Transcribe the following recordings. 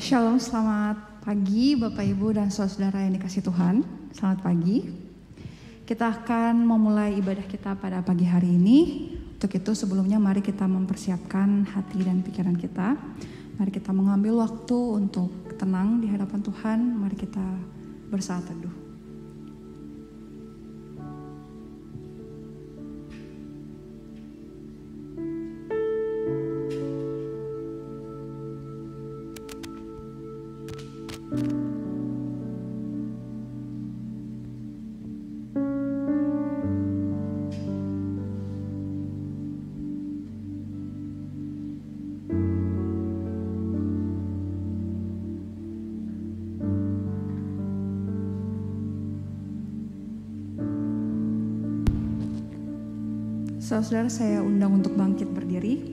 Shalom, selamat pagi Bapak Ibu dan saudara yang dikasihi Tuhan. Selamat pagi. Kita akan memulai ibadah kita pada pagi hari ini. Untuk itu sebelumnya mari kita mempersiapkan hati dan pikiran kita. Mari kita mengambil waktu untuk tenang di hadapan Tuhan. Mari kita bersaat teduh. Saudara, saya undang untuk bangkit berdiri.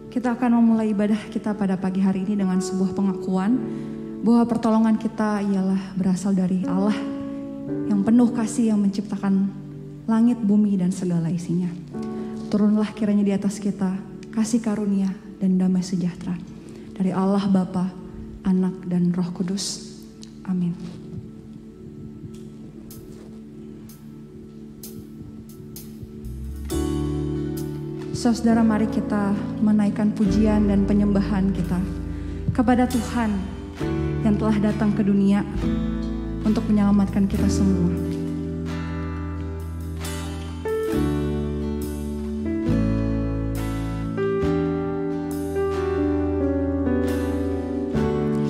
Kita akan memulai ibadah kita pada pagi hari ini dengan sebuah pengakuan bahwa pertolongan kita ialah berasal dari Allah yang penuh kasih, yang menciptakan langit, bumi, dan segala isinya. Turunlah kiranya di atas kita kasih karunia dan damai sejahtera dari Allah Bapa, Anak, dan Roh Kudus. Amin. Saudara, mari kita menaikkan pujian dan penyembahan kita kepada Tuhan yang telah datang ke dunia untuk menyelamatkan kita semua.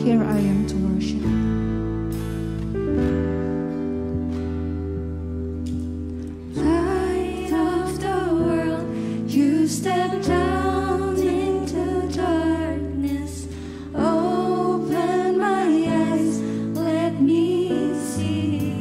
Here I am to worship. Step down into darkness, open my eyes, let me see.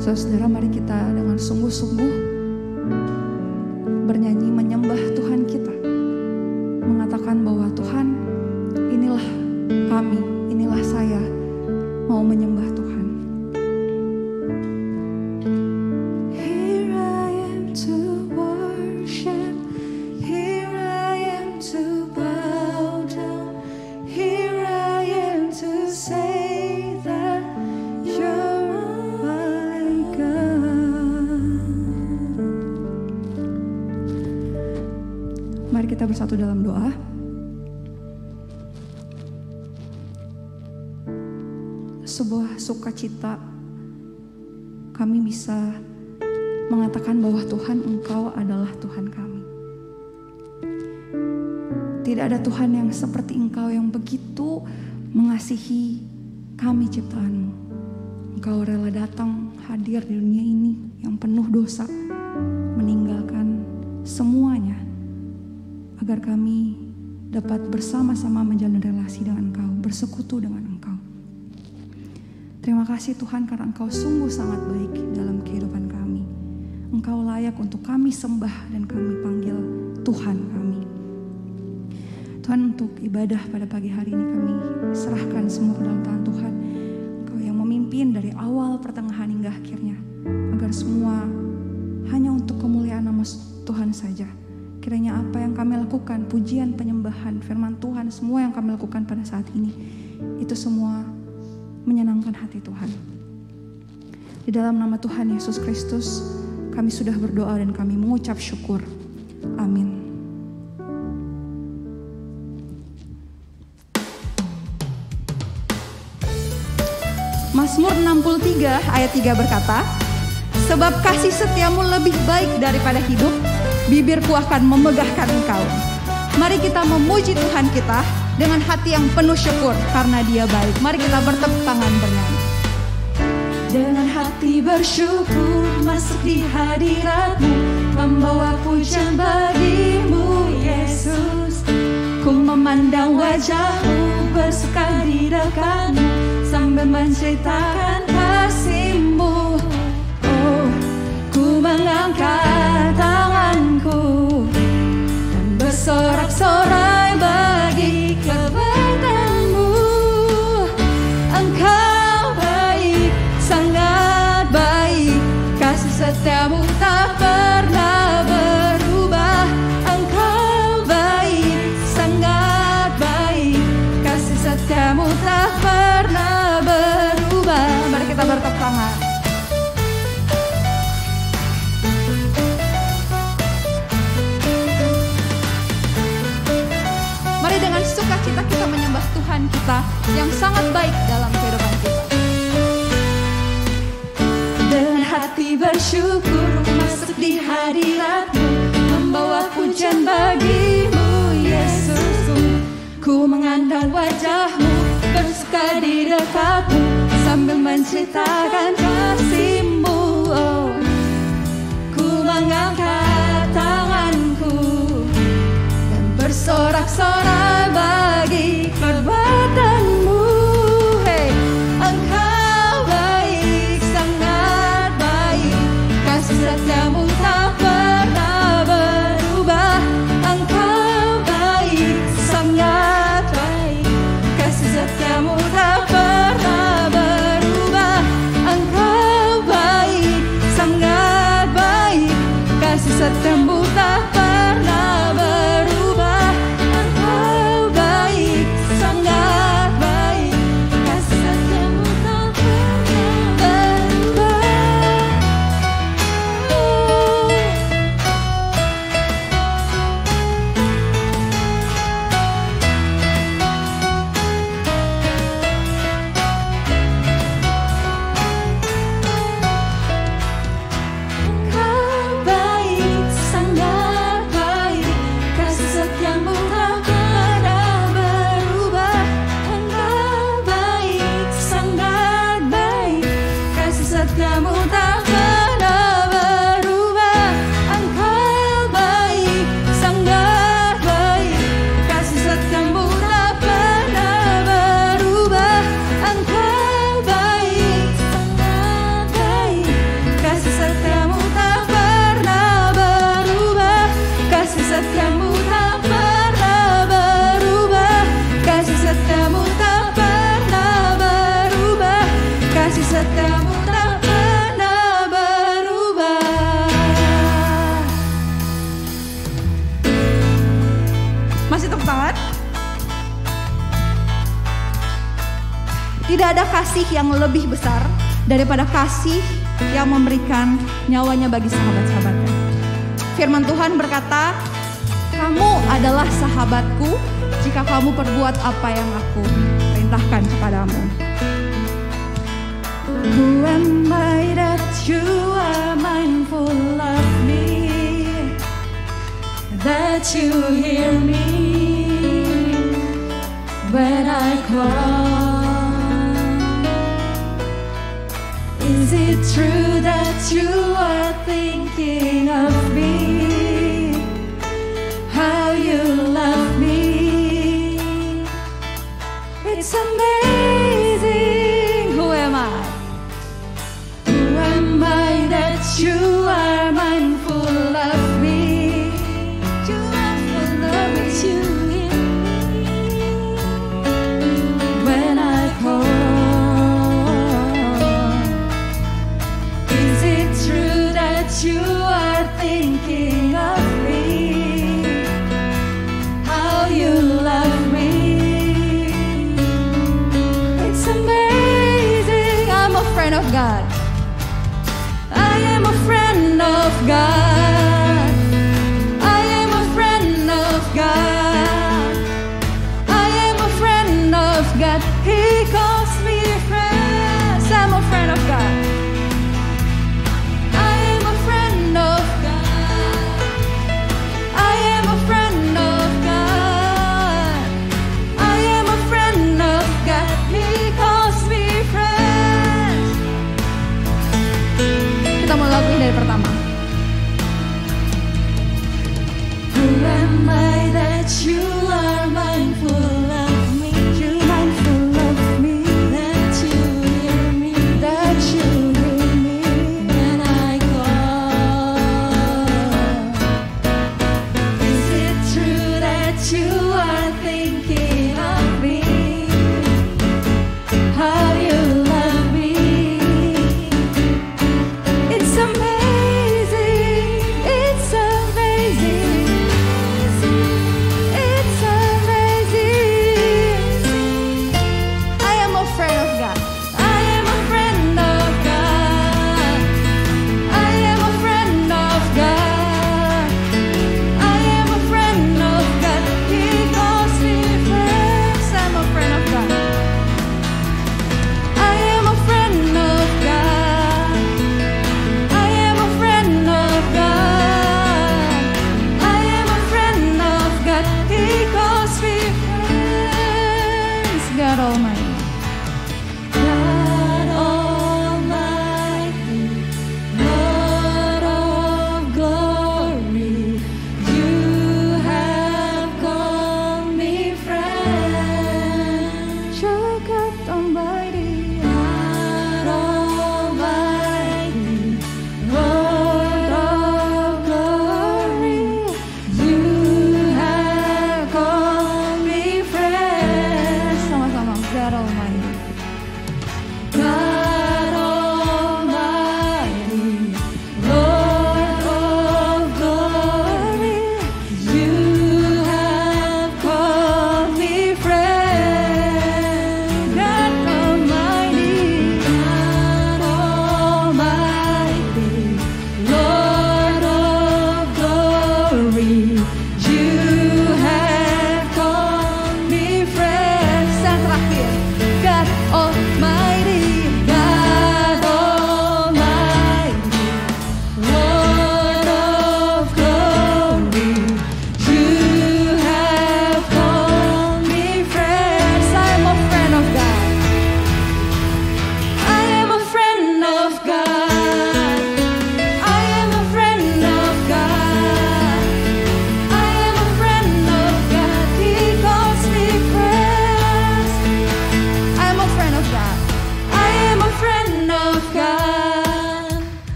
Saudara, mari kita dengan sungguh-sungguh bernyanyi menyembah Tuhan kita, mengatakan bahwa Tuhan, inilah kami, inilah saya mau menyembah Tuhan. Here I am to worship, here I am to bow down, here I am to say that you're my God. Mari kita bersatu dalam doa. Sebuah sukacita kami bisa mengatakan bahwa Tuhan, Engkau adalah Tuhan kami. Tidak ada Tuhan yang seperti Engkau yang begitu mengasihi kami ciptaan-Mu. Engkau rela datang hadir di dunia ini yang penuh dosa, meninggalkan semuanya agar kami dapat bersama-sama menjalin relasi dengan Engkau, bersekutu dengan Engkau. Terima kasih Tuhan karena Engkau sungguh sangat baik dalam kehidupan kami. Engkau layak untuk kami sembah dan kami panggil Tuhan kami. Tuhan, untuk ibadah pada pagi hari ini kami serahkan semua ke dalam tangan Tuhan. Engkau yang memimpin dari awal, pertengahan hingga akhirnya. Agar semua hanya untuk kemuliaan nama Tuhan saja. Kiranya apa yang kami lakukan, pujian, penyembahan, firman Tuhan, semua yang kami lakukan pada saat ini, itu semua menyenangkan hati Tuhan. Di dalam nama Tuhan Yesus Kristus, kami sudah berdoa dan kami mengucap syukur. Amin. Mazmur 63 ayat 3 berkata, sebab kasih setiamu lebih baik daripada hidup, bibirku akan memegahkan engkau. Mari kita memuji Tuhan kita dengan hati yang penuh syukur karena Dia baik. Mari kita bertepuk tangan bernyanyi. Dengan hati bersyukur masuk di hadirat-Mu, membawa pujian bagi-Mu Yesus. Ku memandang wajah-Mu, bersuka di dekat-Mu, sambil menceritakan kasih-Mu. Oh, ku mengangkat tanganku dan bersorak-sorai bagi kebaikan-Mu. Engkau baik, sangat baik, kasih setiamu tak pernah berubah. Engkau baik, sangat baik, kasih setiamu tak pernah berubah. Mari kita bertepuk tangan. Mari dengan sukacita kita menyembah Tuhan kita yang sangat baik dalam kehidupan kita. Dengan hati bersyukur masuk di hadirat-Mu, membawa pujian bagi-Mu Yesus. Ku mengandang wajah-Mu, bersuka di dekat-Mu, sambil menceritakan kasih-Mu. Oh, ku mengangkat tanganku dan bersorak-sorai bagi perbuatan-Mu. Hey, Engkau baik, sangat baik, kasih setiamu tak pernah berubah. Engkau baik, sangat baik, kasih setiamu tak pernah berubah. Engkau baik, sangat baik, kasih setiamu tak pernah berubah. Engkau baik, sangat baik, kasih setiamu tak pernah berubah. Engkau baik, sangat baik, kasih setiamu tak pernah berubah. Engkau baik, sangat baik, kasih setiamu tak pernah berubah. Engkau baik, sangat baik, kasih setiamu tak pernah berubah. Engkau baik, sangat baik, tidak ada kasih yang lebih besar daripada kasih yang memberikan nyawanya bagi sahabat-sahabatnya. Firman Tuhan berkata, kamu adalah sahabatku jika kamu perbuat apa yang aku perintahkan kepadamu. Who am I that you are mindful of me, that you hear me when I call? Is it true that you are thinking of me, how you love me? It's amazing. Who am I? Who am I that you are mindful of me? You are full of me. You hear me when I call. Is it true that you are thinking of me, how you love me? It's amazing. I'm a friend of God. I am a friend of God. I am a friend of God. I am a friend of God. He calls me friends. I'm a friend of God. I am a friend of God. I am a friend of God. I am a friend of God. He calls me friends. Kita mau lakuin dari pertama. Who am I that you are mindful of me? You mindful of me, that you hear me, that you hear me when I call. Is it true that you are thinking of me, how you love me? It's amazing.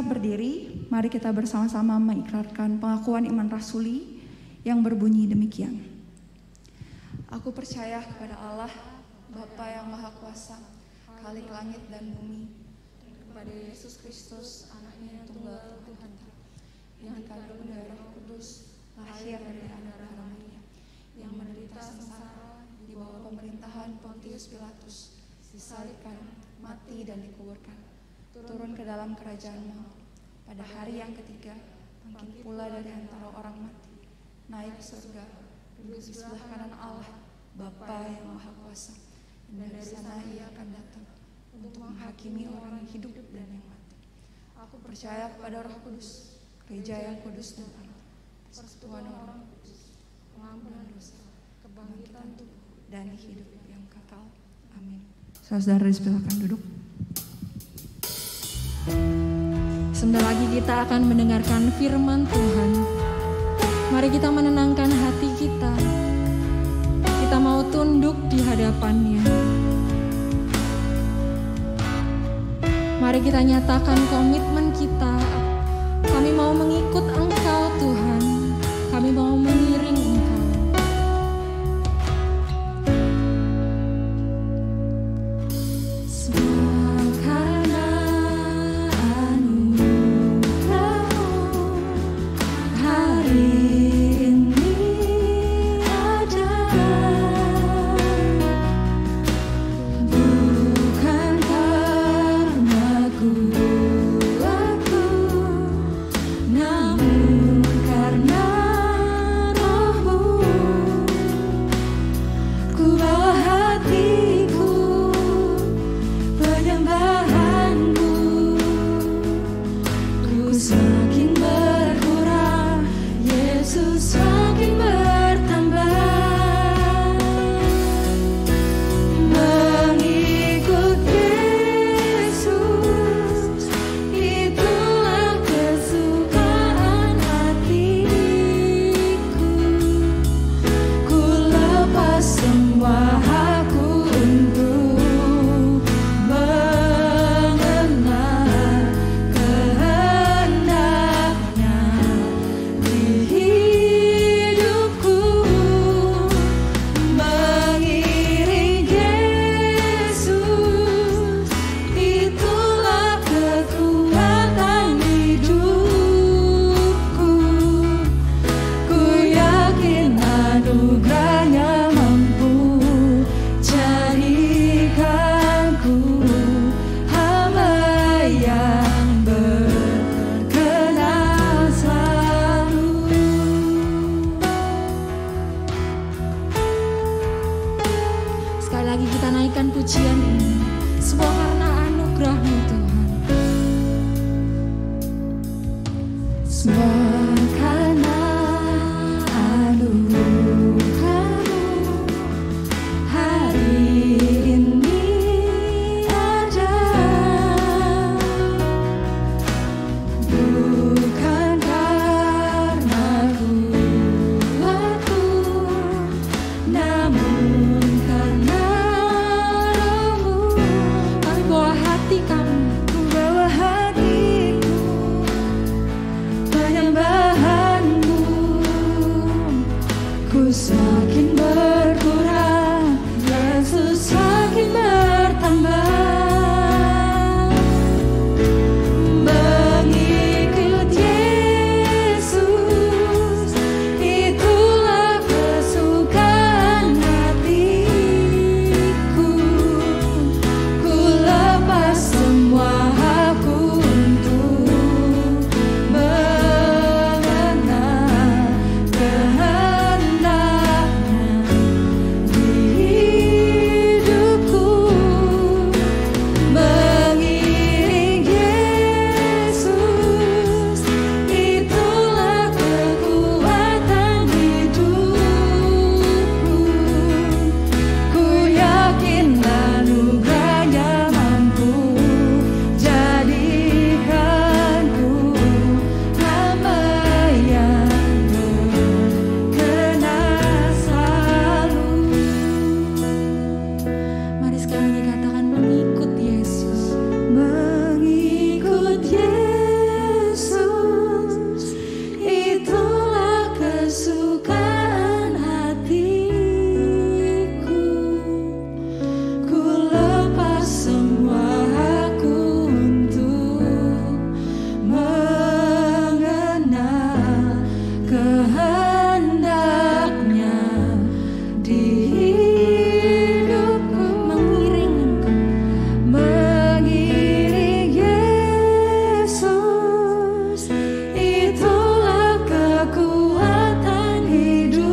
siap berdiri, mari kita bersama-sama mengikrarkan pengakuan iman rasuli yang berbunyi demikian. Aku percaya kepada Allah, Bapa yang Maha Kuasa, Khalik langit dan bumi, kepada Yesus Kristus, anaknya yang tunggal Tuhan, yang dikandung dari Roh Kudus, lahir dari anak Maria, yang menderita sengsara di bawah pemerintahan Pontius Pilatus, disalibkan, mati dan dikuburkan, turun ke dalam kerajaan maut. Pada hari yang ketiga, bangkit pula dari antara orang mati, naik ke surga, duduk di sebelah kanan Allah, Bapa yang Maha Kuasa. Dan dari sana ia akan datang untuk menghakimi orang yang hidup dan yang mati. Aku percaya kepada Roh Kudus, gereja yang kudus dan aman, persekutuan orang kudus, pengampunan dosa, kebangkitan tubuh, dan hidup yang kekal. Amin. Saudara silakan duduk. Sebentar lagi kita akan mendengarkan firman Tuhan. Mari kita menenangkan hati kita. Kita mau tunduk di hadapannya. Mari kita nyatakan komitmen kita. Kami mau mengikut Engkau Tuhan. Kami mau mengiring Engkau. kekuatan hidupku.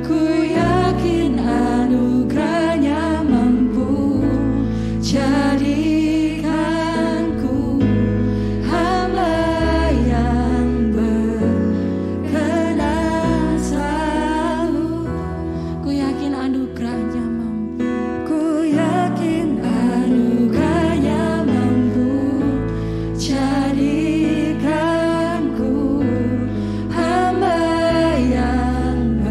Ku yakin anugerahnya mampu jadikanku hamba yang berkenan selalu. Ku yakin anugerahnya mampu. Ku yakin anugerahnya mampu jadikanku hamba yang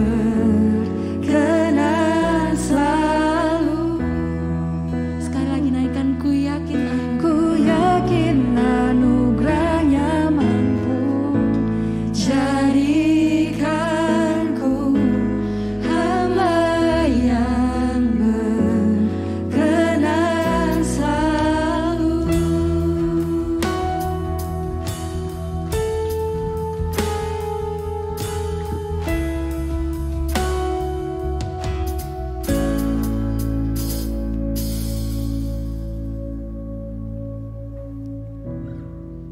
berkenan selalu. Sekali lagi naikkan, ku yakin anugerahnya mampu jadikanku hamba yang berkenan selalu.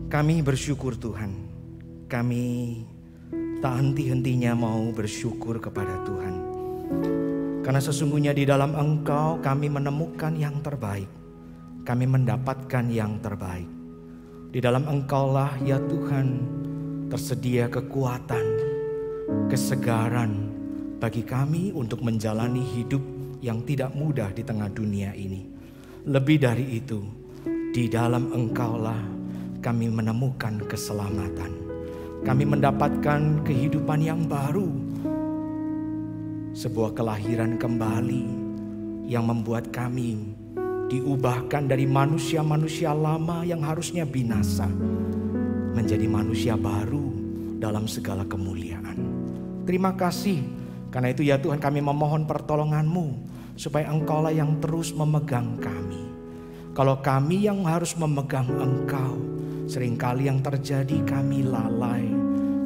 Kami bersyukur Tuhan. Kami tak henti-hentinya mau bersyukur kepada Tuhan. Karena sesungguhnya di dalam Engkau kami menemukan yang terbaik. Kami mendapatkan yang terbaik. Di dalam Engkaulah ya Tuhan tersedia kekuatan, kesegaran bagi kami untuk menjalani hidup yang tidak mudah di tengah dunia ini. Lebih dari itu, di dalam Engkaulah kami menemukan keselamatan. Kami mendapatkan kehidupan yang baru. Sebuah kelahiran kembali yang membuat kami diubahkan dari manusia-manusia lama yang harusnya binasa menjadi manusia baru dalam segala kemuliaan. Terima kasih. Karena itu ya Tuhan, kami memohon pertolongan-Mu supaya Engkaulah yang terus memegang kami. Kalau kami yang harus memegang Engkau, seringkali yang terjadi kami lalai,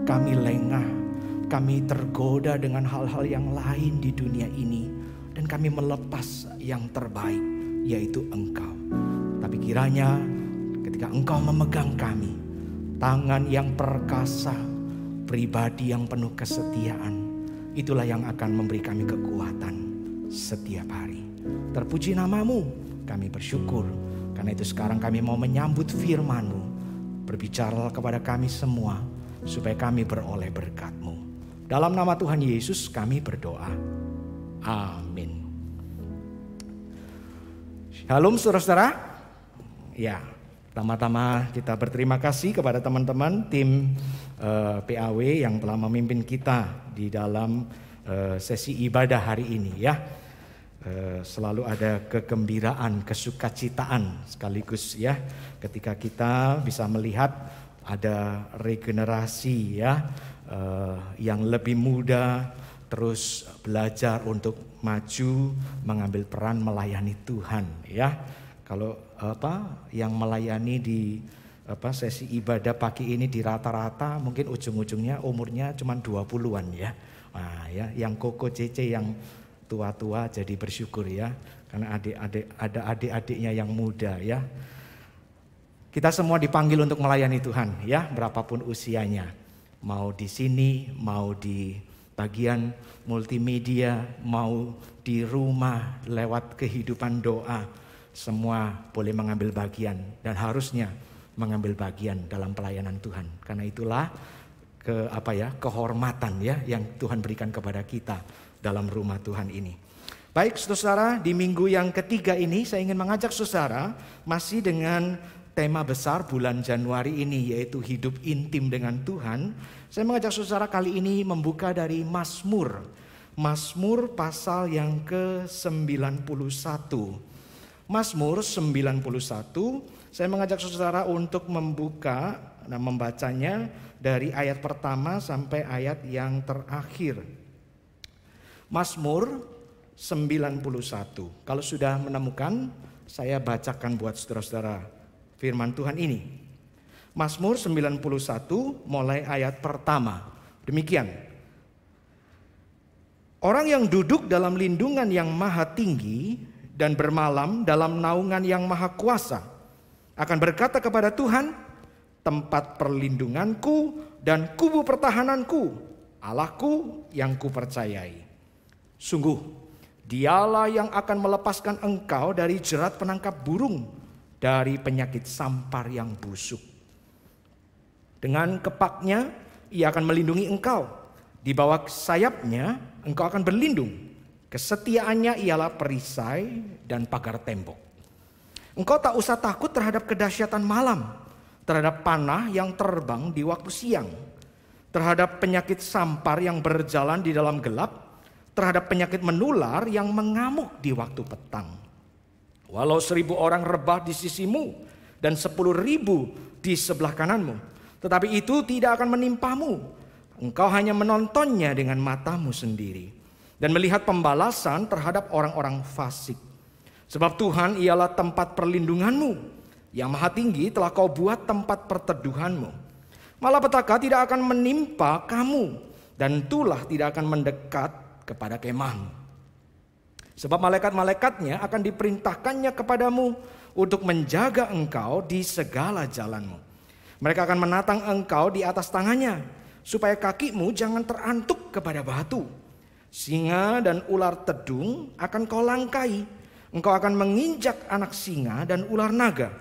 kami lengah, kami tergoda dengan hal-hal yang lain di dunia ini. Dan kami melepas yang terbaik, yaitu Engkau. Tapi kiranya ketika Engkau memegang kami, tangan yang perkasa, pribadi yang penuh kesetiaan, itulah yang akan memberi kami kekuatan setiap hari. Terpuji nama-Mu, kami bersyukur. Karena itu sekarang kami mau menyambut firman-Mu. Berbicaralah kepada kami semua supaya kami beroleh berkat-Mu. Dalam nama Tuhan Yesus kami berdoa. Amin. Shalom saudara-saudara. Ya, pertama-tama kita berterima kasih kepada teman-teman tim PAW yang telah memimpin kita di dalam sesi ibadah hari ini ya. Selalu ada kegembiraan, kesukacitaan sekaligus ya ketika kita bisa melihat ada regenerasi ya, yang lebih muda terus belajar untuk maju mengambil peran melayani Tuhan ya. Kalau yang melayani di sesi ibadah pagi ini di rata-rata mungkin ujung-ujungnya umurnya cuma 20-an ya. Nah, ya yang Koko Cece yang tua-tua jadi bersyukur ya, karena ada adik-adiknya yang muda ya. Kita semua dipanggil untuk melayani Tuhan ya, berapapun usianya. Mau di sini, mau di bagian multimedia, mau di rumah lewat kehidupan doa, semua boleh mengambil bagian dan harusnya mengambil bagian dalam pelayanan Tuhan. Karena itulah kehormatan ya yang Tuhan berikan kepada kita dalam rumah Tuhan ini. Baik saudara, di minggu yang ketiga ini saya ingin mengajak saudara masih dengan tema besar bulan Januari ini, yaitu hidup intim dengan Tuhan. Saya mengajak saudara kali ini membuka dari Mazmur. Mazmur pasal yang ke-91. Mazmur 91, saya mengajak saudara untuk membuka dan membacanya dari ayat pertama sampai ayat yang terakhir. Mazmur 91. Kalau sudah menemukan, saya bacakan buat saudara-saudara firman Tuhan ini. Mazmur 91 mulai ayat pertama. Demikian. Orang yang duduk dalam lindungan yang maha tinggi dan bermalam dalam naungan yang maha kuasa akan berkata kepada Tuhan, tempat perlindunganku dan kubu pertahananku, Allahku yang kupercayai. Sungguh, Dialah yang akan melepaskan engkau dari jerat penangkap burung, dari penyakit sampar yang busuk. Dengan kepaknya ia akan melindungi engkau. Di bawah sayapnya engkau akan berlindung. Kesetiaannya ialah perisai dan pagar tembok. Engkau tak usah takut terhadap kedahsyatan malam, terhadap panah yang terbang di waktu siang, terhadap penyakit sampar yang berjalan di dalam gelap, terhadap penyakit menular yang mengamuk di waktu petang. Walau 1.000 orang rebah di sisimu dan 10.000 di sebelah kananmu, tetapi itu tidak akan menimpamu. Engkau hanya menontonnya dengan matamu sendiri dan melihat pembalasan terhadap orang-orang fasik. Sebab Tuhan ialah tempat perlindunganmu, yang Maha Tinggi telah kau buat tempat perteduhanmu. Malapetaka tidak akan menimpa kamu, dan tulah tidak akan mendekat kepada kemahmu. Sebab malaikat-malaikatnya akan diperintahkannya kepadamu untuk menjaga engkau di segala jalanmu. Mereka akan menatang engkau di atas tangannya, supaya kakimu jangan terantuk kepada batu. Singa dan ular tedung akan kau langkai. Engkau akan menginjak anak singa dan ular naga.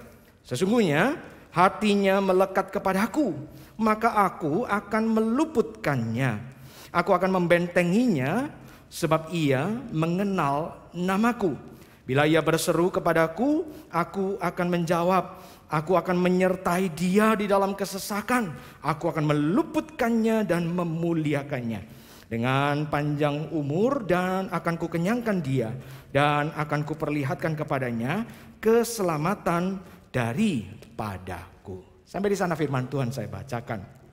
Sesungguhnya hatinya melekat kepadaku, maka aku akan meluputkannya. Aku akan membentenginya sebab ia mengenal namaku. Bila ia berseru kepadaku, aku akan menjawab. Aku akan menyertai dia di dalam kesesakan. Aku akan meluputkannya dan memuliakannya. Dengan panjang umur dan akan kukenyangkan dia. Dan akan kuperlihatkan kepadanya keselamatan daripadaku. Sampai di sana firman Tuhan saya bacakan.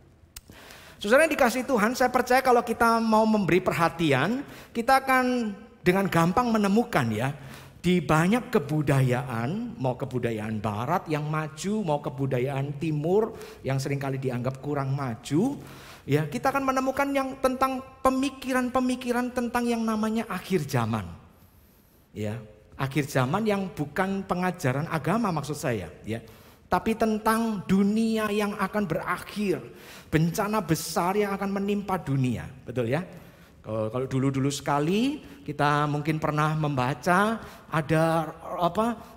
Saudara yang dikasihi Tuhan, saya percaya kalau kita mau memberi perhatian, kita akan dengan gampang menemukan ya, di banyak kebudayaan, mau kebudayaan barat yang maju, mau kebudayaan timur yang seringkali dianggap kurang maju, ya kita akan menemukan yang tentang pemikiran-pemikiran tentang yang namanya akhir zaman. Ya, akhir zaman yang bukan pengajaran agama maksud saya, ya. Tapi tentang dunia yang akan berakhir, bencana besar yang akan menimpa dunia, betul ya? Kalau dulu-dulu sekali kita mungkin pernah membaca ada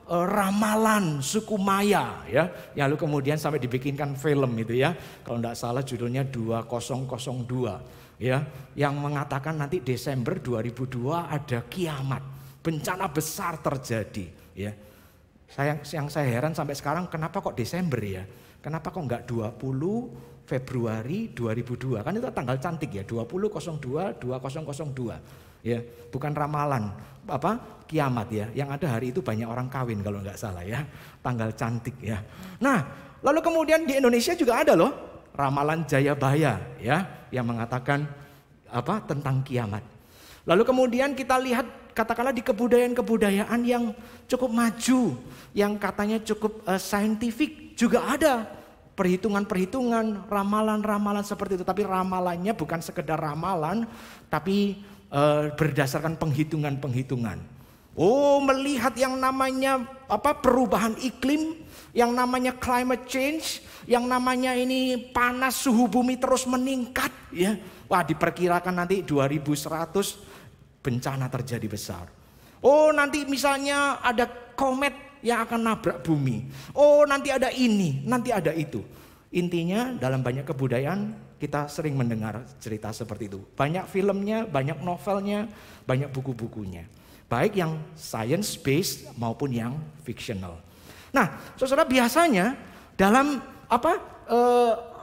ramalan suku Maya, ya, lalu kemudian sampai dibikinkan film itu ya, kalau tidak salah judulnya 2002, ya, yang mengatakan nanti Desember 2002 ada kiamat, bencana besar terjadi, ya. Yang saya heran sampai sekarang kenapa kok Desember ya? Kenapa kok enggak 20 Februari 2002? Kan itu tanggal cantik ya, 2002 2002. Ya, bukan ramalan kiamat ya. Yang ada hari itu banyak orang kawin kalau enggak salah ya. Tanggal cantik ya. Nah, lalu kemudian di Indonesia juga ada loh ramalan Jayabaya ya, yang mengatakan tentang kiamat. Lalu kemudian kita lihat katakanlah di kebudayaan-kebudayaan yang cukup maju, yang katanya cukup saintifik juga ada perhitungan-perhitungan, ramalan-ramalan seperti itu. Tapi ramalannya bukan sekedar ramalan, tapi berdasarkan penghitungan-penghitungan. Oh, melihat yang namanya perubahan iklim, yang namanya climate change, yang namanya ini panas suhu bumi terus meningkat, ya. Wah, diperkirakan nanti 2100 bencana terjadi besar. Oh, nanti misalnya ada komet yang akan nabrak bumi. Oh, nanti ada ini, nanti ada itu. Intinya dalam banyak kebudayaan kita sering mendengar cerita seperti itu. Banyak filmnya, banyak novelnya, banyak buku-bukunya. Baik yang science based maupun yang fictional. Nah, saudara, biasanya dalam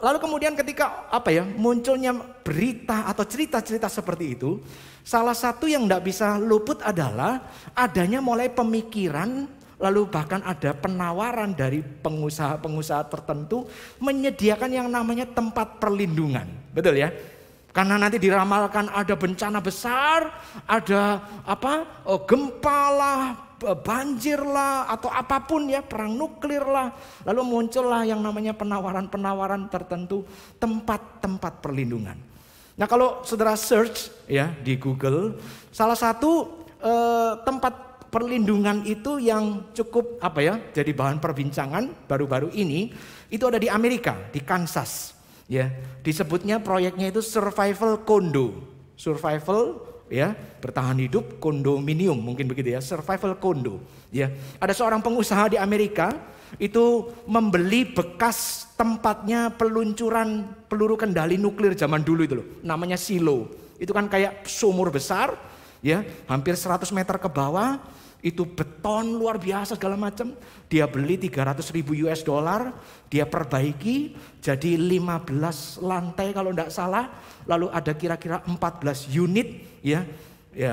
lalu kemudian ketika munculnya berita atau cerita-cerita seperti itu, salah satu yang tidak bisa luput adalah adanya mulai pemikiran, lalu bahkan ada penawaran dari pengusaha-pengusaha tertentu menyediakan yang namanya tempat perlindungan, betul ya? Karena nanti diramalkan ada bencana besar, ada gempa lah, banjir lah, atau apapun ya, perang nuklir lah. Lalu muncullah yang namanya penawaran-penawaran tertentu, tempat-tempat perlindungan. Nah, kalau saudara search ya di Google, salah satu tempat perlindungan itu yang cukup jadi bahan perbincangan baru-baru ini, itu ada di Amerika, di Kansas. Ya, disebutnya proyeknya itu survival condo. Survival bertahan hidup, kondominium mungkin begitu ya, survival condo. Ya, ada seorang pengusaha di Amerika itu membeli bekas tempatnya peluncuran peluru kendali nuklir zaman dulu itu loh, namanya silo. Itu kan kayak sumur besar, ya, hampir 100 meter ke bawah, itu beton luar biasa segala macam. Dia beli $300.000, dia perbaiki jadi 15 lantai kalau tidak salah, lalu ada kira-kira 14 unit, ya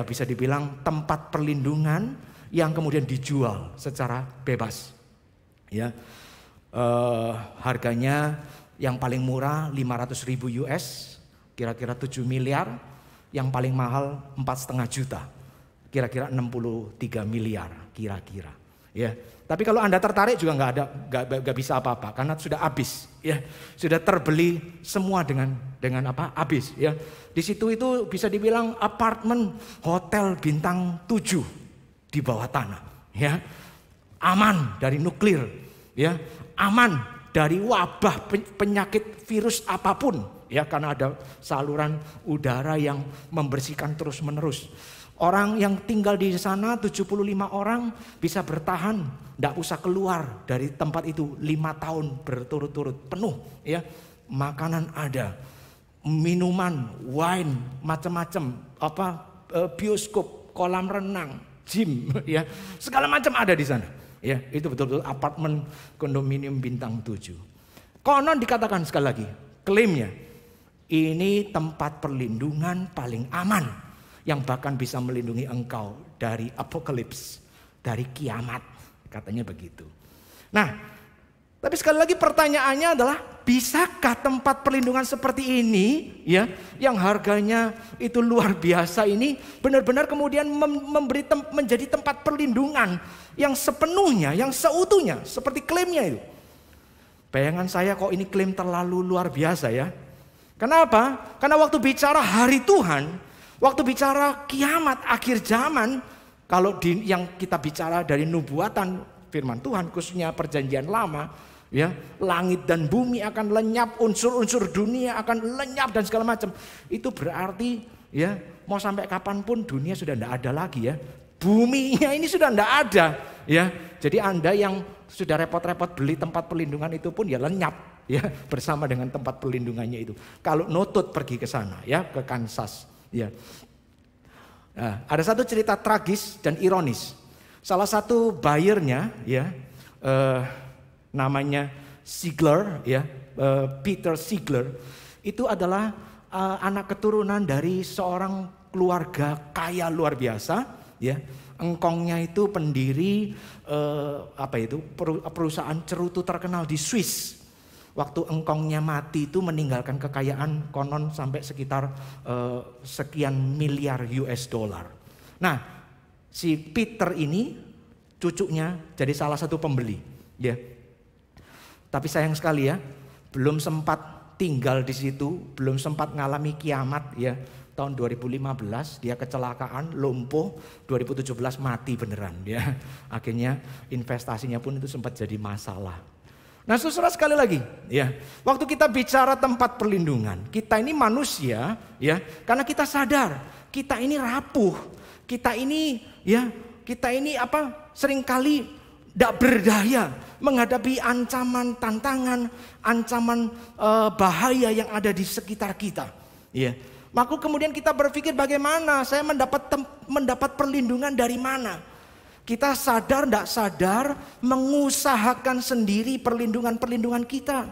bisa dibilang tempat perlindungan yang kemudian dijual secara bebas. Ya, harganya yang paling murah $500.000, kira-kira 7 miliar, yang paling mahal 4,5 juta, kira-kira 63 miliar kira-kira. Ya, tapi kalau Anda tertarik juga nggak bisa apa-apa karena sudah habis. Ya, sudah terbeli semua dengan habis. Ya, di situ itu bisa dibilang apartemen hotel bintang 7 di bawah tanah. Ya. Aman dari nuklir, ya, aman dari wabah penyakit virus apapun, ya, karena ada saluran udara yang membersihkan terus-menerus. Orang yang tinggal di sana 75 orang bisa bertahan, tidak usah keluar dari tempat itu 5 tahun berturut-turut penuh, ya. Makanan ada, minuman, wine, macam-macam, bioskop, kolam renang, gym, ya, segala macam ada di sana. Ya, itu betul-betul apartemen kondominium bintang 7. Konon dikatakan sekali lagi, klaimnya ini tempat perlindungan paling aman yang bahkan bisa melindungi engkau dari apokalips, dari kiamat, katanya begitu. Nah, tapi sekali lagi pertanyaannya adalah, bisakah tempat perlindungan seperti ini, ya, yang harganya itu luar biasa ini benar-benar kemudian menjadi tempat perlindungan yang sepenuhnya, yang seutuhnya seperti klaimnya itu? Bayangan saya kok ini klaim terlalu luar biasa ya. Kenapa? Karena waktu bicara hari Tuhan, waktu bicara kiamat akhir zaman, kalau yang kita bicara dari nubuatan firman Tuhan khususnya perjanjian lama, ya, langit dan bumi akan lenyap, unsur-unsur dunia akan lenyap dan segala macam. Itu berarti, ya, mau sampai kapanpun dunia sudah tidak ada lagi, ya. Buminya ini sudah tidak ada, ya. Jadi Anda yang sudah repot-repot beli tempat perlindungan itu pun ya lenyap, ya, bersama dengan tempat perlindungannya itu. Kalau nutut pergi ke sana, ya, ke Kansas, ya. Nah, ada satu cerita tragis dan ironis. Salah satu buyernya, ya, namanya Ziegler, ya, Peter Ziegler, itu adalah anak keturunan dari seorang keluarga kaya luar biasa. Ya, engkongnya itu pendiri perusahaan cerutu terkenal di Swiss. Waktu engkongnya mati itu meninggalkan kekayaan konon sampai sekitar sekian miliar US dollar. Nah, si Peter ini cucunya jadi salah satu pembeli, ya. Tapi sayang sekali ya, belum sempat tinggal di situ, belum sempat ngalami kiamat, ya. Tahun 2015 dia kecelakaan, lumpuh, 2017 mati beneran, ya. Akhirnya investasinya pun itu sempat jadi masalah. Nah, saudara sekali lagi, ya, waktu kita bicara tempat perlindungan, kita ini manusia, ya, karena kita sadar kita ini rapuh, kita ini seringkali tidak berdaya menghadapi ancaman, tantangan, ancaman bahaya yang ada di sekitar kita, ya. Maka kemudian kita berpikir bagaimana saya mendapat perlindungan dari mana? Kita sadar tidak sadar mengusahakan sendiri perlindungan kita.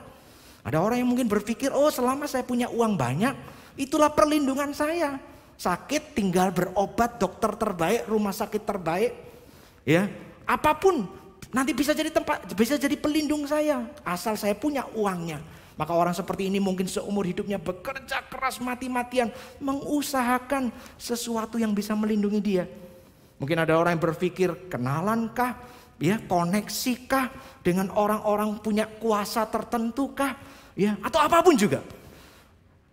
Ada orang yang mungkin berpikir, oh selama saya punya uang banyak, itulah perlindungan saya. Sakit tinggal berobat, dokter terbaik, rumah sakit terbaik, ya, apapun nanti bisa jadi pelindung saya asal saya punya uangnya. Maka orang seperti ini mungkin seumur hidupnya bekerja keras mati-matian mengusahakan sesuatu yang bisa melindungi dia. Mungkin ada orang yang berpikir, kenalankah, ya, koneksikah dengan orang-orang punya kuasa tertentukah, ya, atau apapun juga.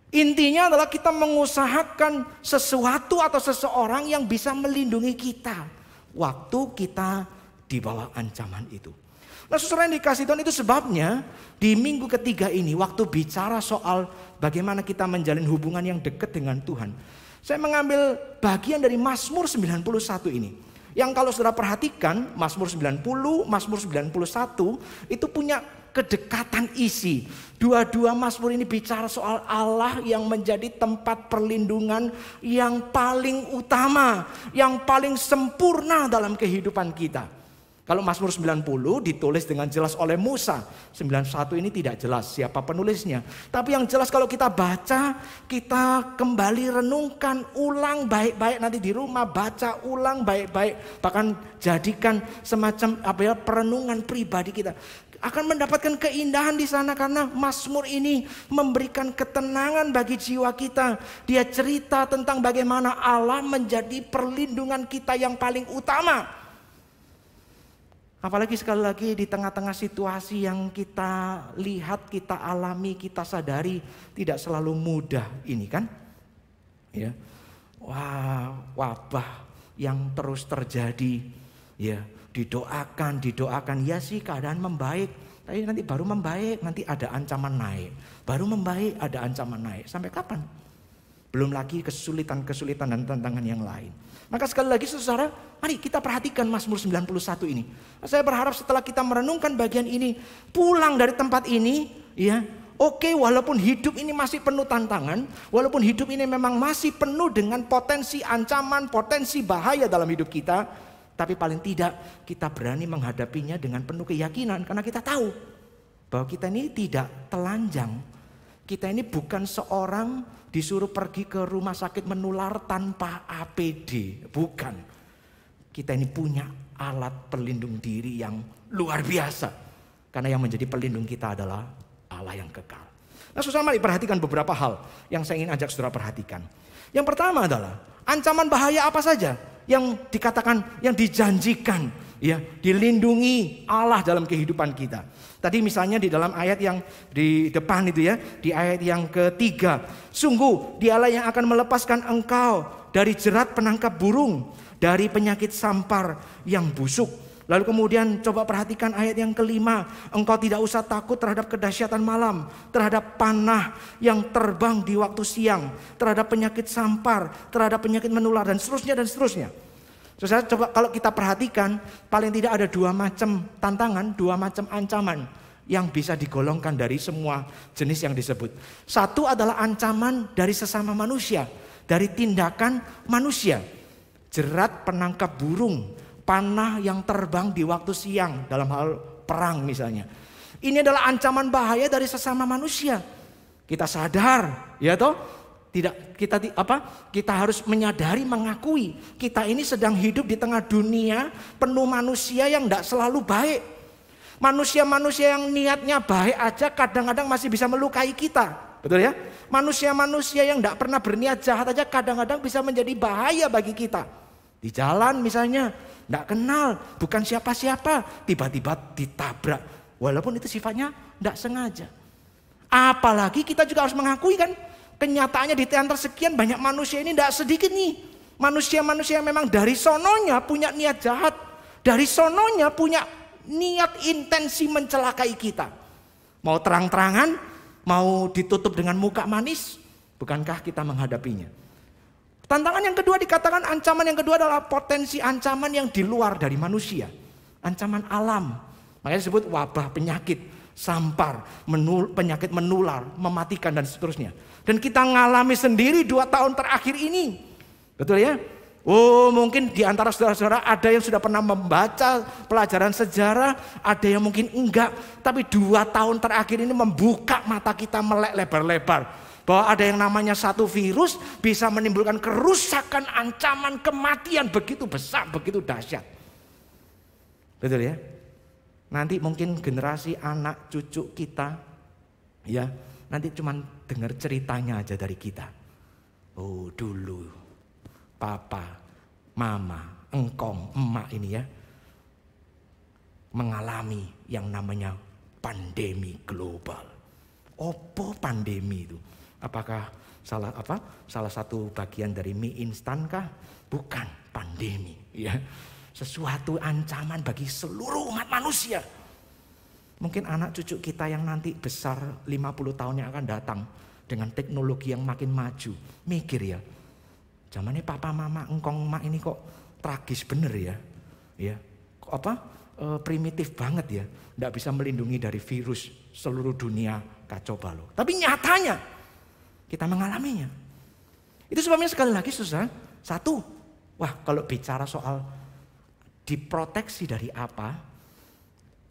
Intinya adalah kita mengusahakan sesuatu atau seseorang yang bisa melindungi kita, waktu kita di bawah ancaman itu. Nah saudara yang dikasih Tuhan, itu sebabnya di minggu ketiga ini waktu bicara soal bagaimana kita menjalin hubungan yang dekat dengan Tuhan, saya mengambil bagian dari Mazmur 91 ini. Yang kalau saudara perhatikan Mazmur 90, Mazmur 91 itu punya kedekatan isi. Dua-dua Mazmur ini bicara soal Allah yang menjadi tempat perlindungan yang paling utama, yang paling sempurna dalam kehidupan kita. Kalau Mazmur 90 ditulis dengan jelas oleh Musa, 91 ini tidak jelas siapa penulisnya. Tapi yang jelas kalau kita baca, kita kembali renungkan ulang baik-baik, nanti di rumah baca ulang baik-baik, bahkan jadikan semacam perenungan pribadi kita. Akan mendapatkan keindahan di sana karena Mazmur ini memberikan ketenangan bagi jiwa kita. Dia cerita tentang bagaimana Allah menjadi perlindungan kita yang paling utama. Apalagi sekali lagi di tengah-tengah situasi yang kita lihat, kita alami, kita sadari tidak selalu mudah ini kan. Ya. Wah, wabah yang terus terjadi. Ya, didoakan. Ya sih keadaan membaik. Tapi nanti baru membaik, nanti ada ancaman naik. Baru membaik, ada ancaman naik. Sampai kapan? Belum lagi kesulitan-kesulitan dan tantangan yang lain. Maka sekali lagi saudara, mari kita perhatikan Mazmur 91 ini. Saya berharap setelah kita merenungkan bagian ini, pulang dari tempat ini, ya, oke, walaupun hidup ini masih penuh tantangan, walaupun hidup ini memang masih penuh dengan potensi ancaman, potensi bahaya dalam hidup kita, tapi paling tidak kita berani menghadapinya dengan penuh keyakinan karena kita tahu bahwa kita ini tidak telanjang. Kita ini bukan seorang disuruh pergi ke rumah sakit menular tanpa APD. Bukan. Kita ini punya alat pelindung diri yang luar biasa. Karena yang menjadi pelindung kita adalah Allah yang kekal. Nah saudara, mari perhatikan beberapa hal yang saya ingin ajak saudara perhatikan. Yang pertama adalah ancaman bahaya apa saja yang dikatakan, yang dijanjikan, ya, dilindungi Allah dalam kehidupan kita. Tadi misalnya di dalam ayat yang di depan itu ya, di ayat yang ketiga. Sungguh dialah yang akan melepaskan engkau dari jerat penangkap burung, dari penyakit sampar yang busuk. Lalu kemudian coba perhatikan ayat yang kelima. Engkau tidak usah takut terhadap kedahsyatan malam, terhadap panah yang terbang di waktu siang, terhadap penyakit sampar, terhadap penyakit menular dan seterusnya dan seterusnya. Saudara, coba kalau kita perhatikan, paling tidak ada dua macam tantangan, dua macam ancaman yang bisa digolongkan dari semua jenis yang disebut. Satu adalah ancaman dari sesama manusia, dari tindakan manusia. Jerat penangkap burung, panah yang terbang di waktu siang dalam hal perang misalnya. Ini adalah ancaman bahaya dari sesama manusia. Kita sadar, ya toh? Kita harus menyadari, mengakui kita ini sedang hidup di tengah dunia penuh manusia yang tidak selalu baik. Manusia-manusia yang niatnya baik aja kadang-kadang masih bisa melukai kita, betul ya? Manusia-manusia yang tidak pernah berniat jahat aja kadang-kadang bisa menjadi bahaya bagi kita. Di jalan misalnya, tidak kenal, bukan siapa-siapa, tiba-tiba ditabrak, walaupun itu sifatnya tidak sengaja. Apalagi kita juga harus mengakui kan, kenyataannya di antara sekian banyak manusia ini tidak sedikit nih. Manusia-manusia yang memang dari sononya punya niat jahat. Dari sononya punya niat intensi mencelakai kita. Mau terang-terangan, mau ditutup dengan muka manis. Bukankah kita menghadapinya? Tantangan yang kedua dikatakan, ancaman yang kedua adalah potensi ancaman yang di luar dari manusia. Ancaman alam. Makanya disebut wabah, penyakit, sampar, penyakit menular, mematikan dan seterusnya. Dan kita ngalami sendiri 2 tahun terakhir ini. Betul ya? Oh, mungkin di antara saudara-saudara ada yang sudah pernah membaca pelajaran sejarah, ada yang mungkin enggak. Tapi 2 tahun terakhir ini membuka mata kita melek lebar-lebar. Bahwa ada yang namanya satu virus bisa menimbulkan kerusakan, ancaman, kematian begitu besar, begitu dahsyat. Betul ya? Nanti mungkin generasi anak cucu kita, ya, nanti cuman dengar ceritanya aja dari kita. Oh dulu papa, mama, engkong, emak ini ya mengalami yang namanya pandemi global. Opo pandemi itu? Apakah salah satu bagian dari mie instan kah? Bukan, pandemi ya. sesuatu ancaman bagi seluruh umat manusia. Mungkin anak cucu kita yang nanti besar 50 tahun yang akan datang dengan teknologi yang makin maju. Mikir ya, zamannya papa mama engkong emak ini kok tragis bener ya. Ya, kok primitif banget ya. Nggak bisa melindungi dari virus seluruh dunia kacau balau. Tapi nyatanya kita mengalaminya. Itu sebabnya sekali lagi saudara, satu, wah kalau bicara soal diproteksi dari apa,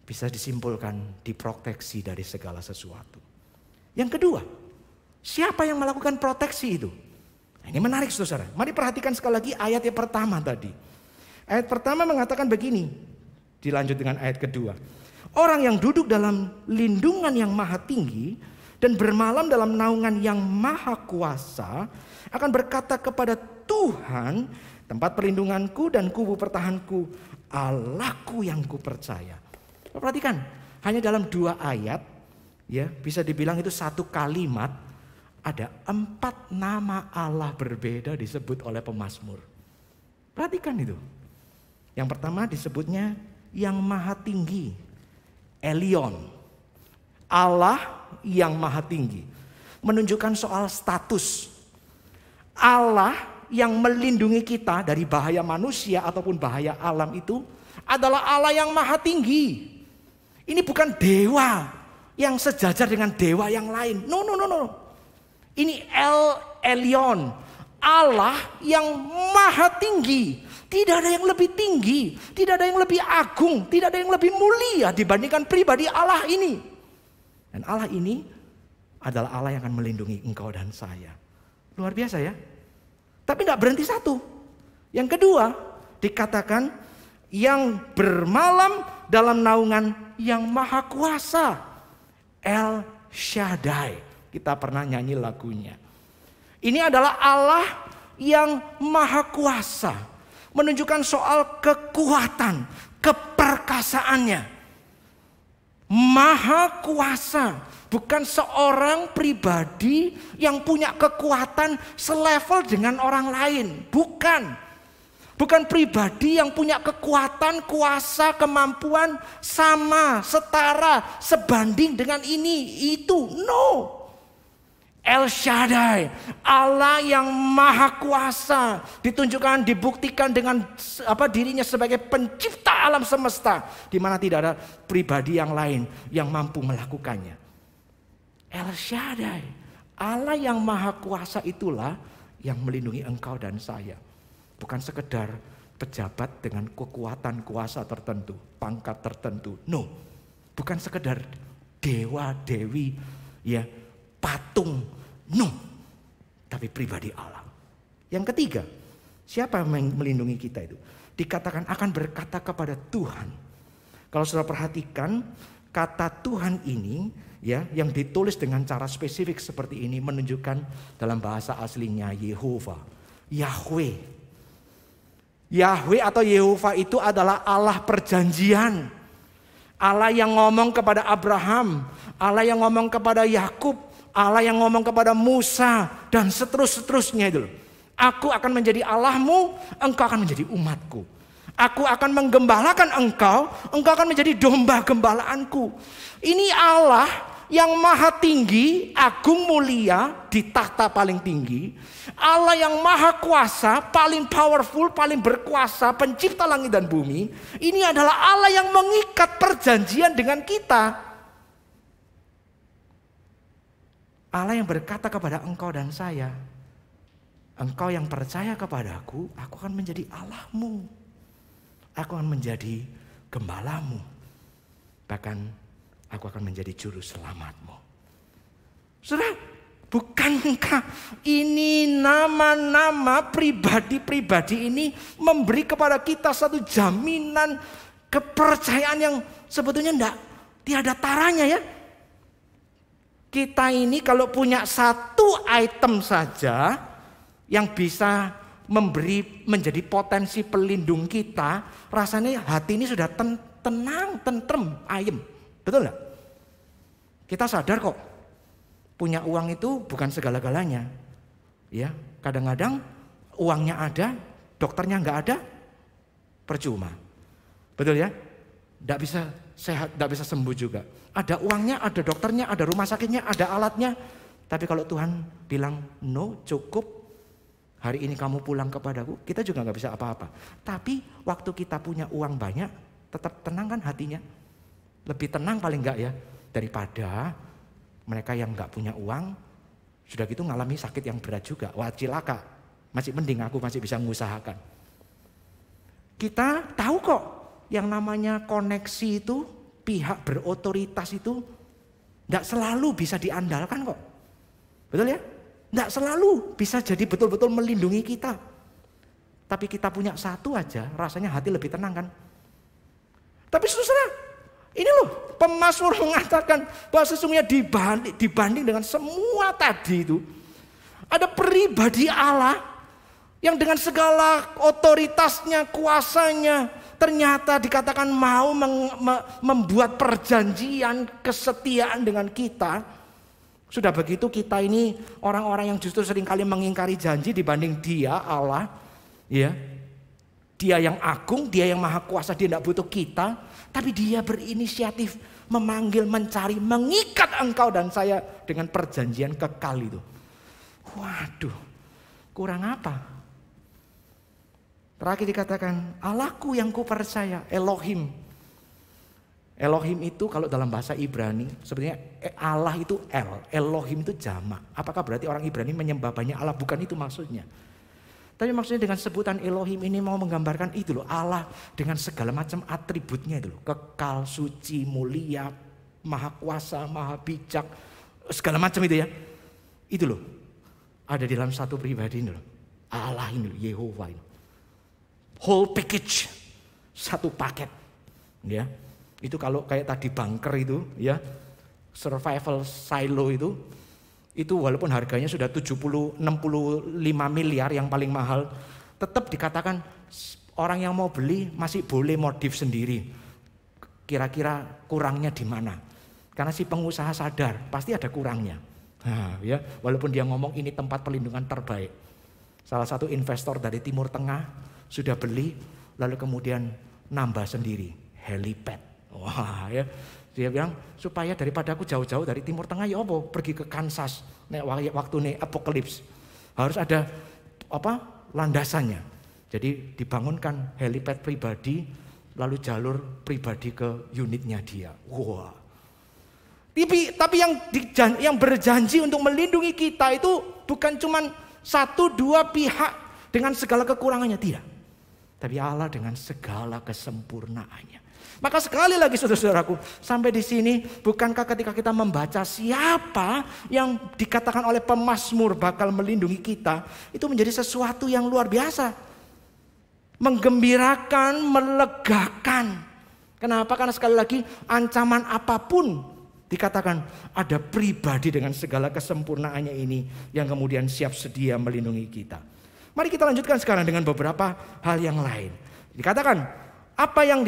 bisa disimpulkan diproteksi dari segala sesuatu. Yang kedua, siapa yang melakukan proteksi itu? Nah, ini menarik saudara. Mari perhatikan sekali lagi ayat yang pertama tadi. Ayat pertama mengatakan begini, dilanjut dengan ayat kedua. Orang yang duduk dalam lindungan yang maha tinggi dan bermalam dalam naungan yang maha kuasa akan berkata kepada Tuhan, tempat perlindunganku dan kubu pertahanku, Allahku yang kupercaya. Perhatikan, hanya dalam 2 ayat, ya bisa dibilang itu 1 kalimat, ada 4 nama Allah berbeda disebut oleh pemazmur. Perhatikan itu. Yang pertama disebutnya yang maha tinggi, Elyon. Allah yang maha tinggi. Menunjukkan soal status. Allah yang melindungi kita dari bahaya manusia ataupun bahaya alam itu adalah Allah yang maha tinggi. Ini bukan dewa yang sejajar dengan dewa yang lain. No. Ini Elyon. Allah yang maha tinggi. Tidak ada yang lebih tinggi. Tidak ada yang lebih agung. Tidak ada yang lebih mulia dibandingkan pribadi Allah ini. Dan Allah ini adalah Allah yang akan melindungi engkau dan saya. Luar biasa ya. Tapi tidak berhenti satu. Yang kedua dikatakan yang bermalam dalam naungan yang maha kuasa, El Shaddai. Kita pernah nyanyi lagunya. Ini adalah Allah yang maha kuasa, menunjukkan soal kekuatan, keperkasaannya. Maha kuasa, bukan seorang pribadi yang punya kekuatan selevel dengan orang lain, bukan. Bukan pribadi yang punya kekuatan, kuasa, kemampuan sama, setara, sebanding dengan ini, itu. No. El Shaddai, Allah yang maha kuasa, ditunjukkan, dibuktikan dengan dirinya sebagai pencipta alam semesta, di mana tidak ada pribadi yang lain yang mampu melakukannya. El Shaddai, Allah yang maha kuasa itulah yang melindungi engkau dan saya. Bukan sekedar pejabat dengan kekuatan kuasa tertentu, pangkat tertentu. No, bukan sekedar dewa, dewi, ya patung. No, tapi pribadi Allah. Yang ketiga, siapa yang melindungi kita itu? Dikatakan akan berkata kepada Tuhan. Kalau saudara perhatikan, kata Tuhan ini ya yang ditulis dengan cara spesifik seperti ini menunjukkan dalam bahasa aslinya Yehova, Yahweh. Yahweh atau Yehova itu adalah Allah perjanjian. Allah yang ngomong kepada Abraham, Allah yang ngomong kepada Yakub, Allah yang ngomong kepada Musa dan seterusnya itu. Aku akan menjadi Allahmu, engkau akan menjadi umatku. Aku akan menggembalakan engkau, engkau akan menjadi domba gembalaanku. Ini Allah yang maha tinggi, agung mulia di tahta paling tinggi. Allah yang maha kuasa, paling powerful, paling berkuasa, pencipta langit dan bumi. Ini adalah Allah yang mengikat perjanjian dengan kita. Allah yang berkata kepada engkau dan saya, engkau yang percaya kepadaku, aku akan menjadi Allahmu. Aku akan menjadi gembalamu. Bahkan aku akan menjadi juru selamatmu. Saudara, bukankah ini nama-nama pribadi-pribadi ini memberi kepada kita satu jaminan kepercayaan yang sebetulnya tiada taranya ya. Kita ini kalau punya satu item saja yang bisa menjadi potensi pelindung kita, rasanya hati ini sudah tenang, tentrem, ayem. Betul gak? Kita sadar kok punya uang itu bukan segala-galanya. Ya, kadang-kadang uangnya ada, dokternya nggak ada, percuma. Betul ya? Tidak bisa sehat, tidak bisa sembuh juga. Ada uangnya, ada dokternya, ada rumah sakitnya, ada alatnya. Tapi kalau Tuhan bilang, no, cukup, hari ini kamu pulang kepadaku, kita juga nggak bisa apa-apa. Tapi waktu kita punya uang banyak, tetap tenang kan hatinya? Lebih tenang paling nggak ya, daripada mereka yang nggak punya uang, sudah gitu ngalami sakit yang berat juga. Wah, cilaka, masih mending aku masih bisa mengusahakan. Kita tahu kok, yang namanya koneksi itu, pihak berotoritas itu, tidak selalu bisa diandalkan kok. Betul ya? Tidak selalu bisa jadi betul-betul melindungi kita. Tapi kita punya satu aja, rasanya hati lebih tenang kan. Tapi saudara, ini loh pemazmur mengatakan bahwa sesungguhnya dibanding dengan semua tadi itu, ada pribadi Allah yang dengan segala otoritasnya, kuasanya, ternyata dikatakan mau membuat perjanjian kesetiaan dengan kita. Sudah begitu kita ini orang-orang yang justru seringkali mengingkari janji dibanding Dia Allah, ya. Dia yang agung, Dia yang maha kuasa, Dia tidak butuh kita, tapi Dia berinisiatif memanggil, mencari, mengikat engkau dan saya dengan perjanjian kekal itu. Waduh, kurang apa? Terakhir dikatakan, Allahku yang kupercaya, Elohim. Elohim itu kalau dalam bahasa Ibrani sebenarnya Allah itu Elohim itu jamak. Apakah berarti orang Ibrani menyembah banyak Allah? Bukan itu maksudnya. Tapi maksudnya dengan sebutan Elohim ini mau menggambarkan itu loh, Allah dengan segala macam atributnya itu loh. Kekal, suci, mulia, maha kuasa, maha bijak, segala macam itu ya. Itu loh, ada di dalam satu pribadi ini loh. Allah ini loh, Yehova ini. Whole package, satu paket. Ya. Itu kalau kayak tadi bunker itu ya, survival silo itu walaupun harganya sudah 65 miliar yang paling mahal, tetap dikatakan orang yang mau beli masih boleh modif sendiri. Kira-kira kurangnya di mana? Karena si pengusaha sadar pasti ada kurangnya. Nah, ya, walaupun dia ngomong ini tempat perlindungan terbaik. Salah satu investor dari Timur Tengah sudah beli, lalu kemudian nambah sendiri helipad. Wah ya, dia bilang supaya daripada aku jauh-jauh dari Timur Tengah ya apa pergi ke Kansas waktu nih apokalips harus ada landasannya. Jadi dibangunkan helipad pribadi lalu jalur pribadi ke unitnya dia. Wah. Tapi yang berjanji untuk melindungi kita itu bukan cuma 1-2 pihak dengan segala kekurangannya, tidak. Tapi Allah dengan segala kesempurnaannya. Maka sekali lagi saudara-saudaraku, sampai di sini bukankah ketika kita membaca siapa yang dikatakan oleh pemazmur bakal melindungi kita, itu menjadi sesuatu yang luar biasa. Menggembirakan, melegakan. Kenapa? Karena sekali lagi ancaman apapun dikatakan ada pribadi dengan segala kesempurnaannya ini yang kemudian siap sedia melindungi kita. Mari kita lanjutkan sekarang dengan beberapa hal yang lain. Dikatakan apa yang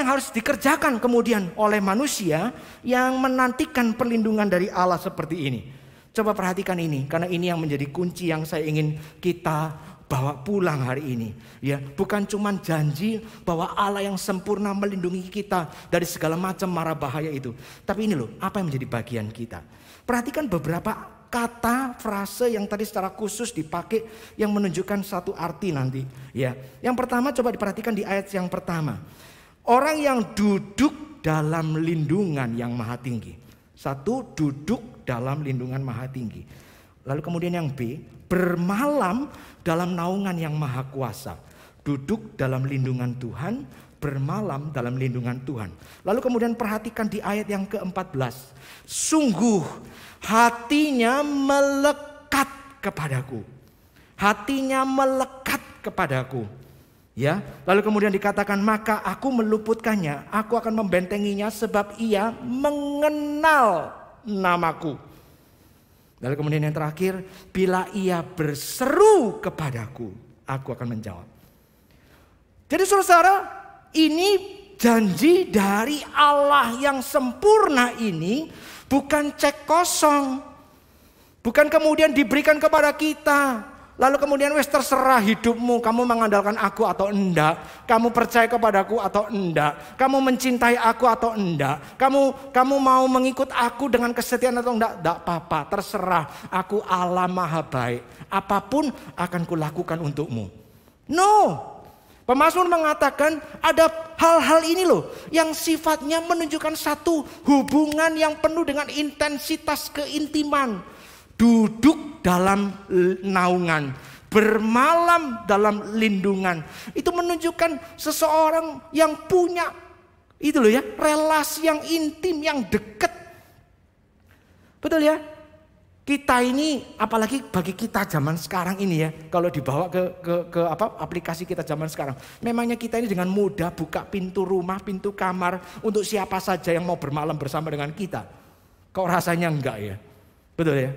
harus dikerjakan kemudian oleh manusia yang menantikan perlindungan dari Allah seperti ini. Coba perhatikan ini, karena ini yang menjadi kunci yang saya ingin kita bawa pulang hari ini. Ya, bukan cuma janji bahwa Allah yang sempurna melindungi kita dari segala macam mara bahaya itu. Tapi ini loh, apa yang menjadi bagian kita. Perhatikan beberapa kata, frase yang tadi secara khusus dipakai yang menunjukkan satu arti nanti. Ya, yang pertama coba diperhatikan di ayat yang pertama. Orang yang duduk dalam lindungan yang maha tinggi. Satu, duduk dalam lindungan maha tinggi. Lalu kemudian yang B, bermalam dalam naungan yang maha kuasa. Duduk dalam lindungan Tuhan, bermalam dalam lindungan Tuhan. Lalu kemudian perhatikan di ayat yang ke-14. Sungguh hatinya melekat kepadaku. Hatinya melekat kepadaku. Ya, lalu kemudian dikatakan maka aku meluputkannya, aku akan membentenginya sebab ia mengenal namaku. Lalu kemudian yang terakhir, bila ia berseru kepadaku, aku akan menjawab. Jadi saudara, ini janji dari Allah yang sempurna ini bukan cek kosong. Bukan kemudian diberikan kepada kita, Lalu kemudian wes terserah hidupmu, kamu mengandalkan aku atau enggak, kamu percaya kepadaku atau enggak, kamu mencintai aku atau enggak, kamu mau mengikut aku dengan kesetiaan atau enggak apa-apa, terserah. Aku Allah Maha Baik, apapun akan kulakukan untukmu. No, pemazmur mengatakan ada hal-hal ini loh yang sifatnya menunjukkan satu hubungan yang penuh dengan intensitas keintiman. Duduk dalam naungan, bermalam dalam lindungan. Itu menunjukkan seseorang yang punya itu loh ya, relasi yang intim, yang dekat. Betul ya? Kita ini, apalagi bagi kita zaman sekarang ini ya, kalau dibawa ke aplikasi kita zaman sekarang, memangnya kita ini dengan mudah buka pintu rumah, pintu kamar untuk siapa saja yang mau bermalam bersama dengan kita. Kok rasanya enggak ya? Betul ya?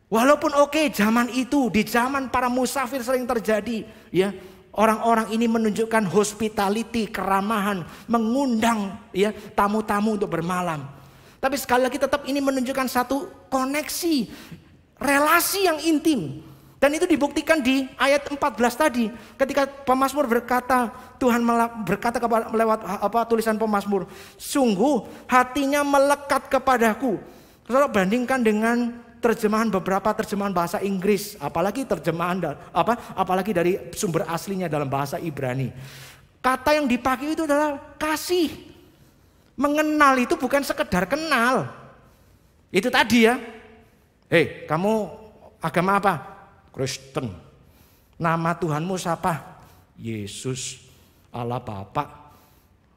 Walaupun oke, zaman itu, di zaman para musafir sering terjadi ya, orang-orang ini menunjukkan hospitality, keramahan, mengundang ya tamu-tamu untuk bermalam. Tapi sekali lagi tetap ini menunjukkan satu koneksi, relasi yang intim. Dan itu dibuktikan di ayat 14 tadi. Ketika pemazmur berkata, Tuhan berkata lewat tulisan pemazmur, sungguh hatinya melekat kepadaku. Kalau bandingkan dengan beberapa terjemahan bahasa Inggris, apalagi dari sumber aslinya dalam bahasa Ibrani. Kata yang dipakai itu adalah kasih. Mengenal itu bukan sekedar kenal. Itu tadi ya. Hei, kamu agama apa? Kristen. Nama Tuhanmu siapa? Yesus, Allah Bapa,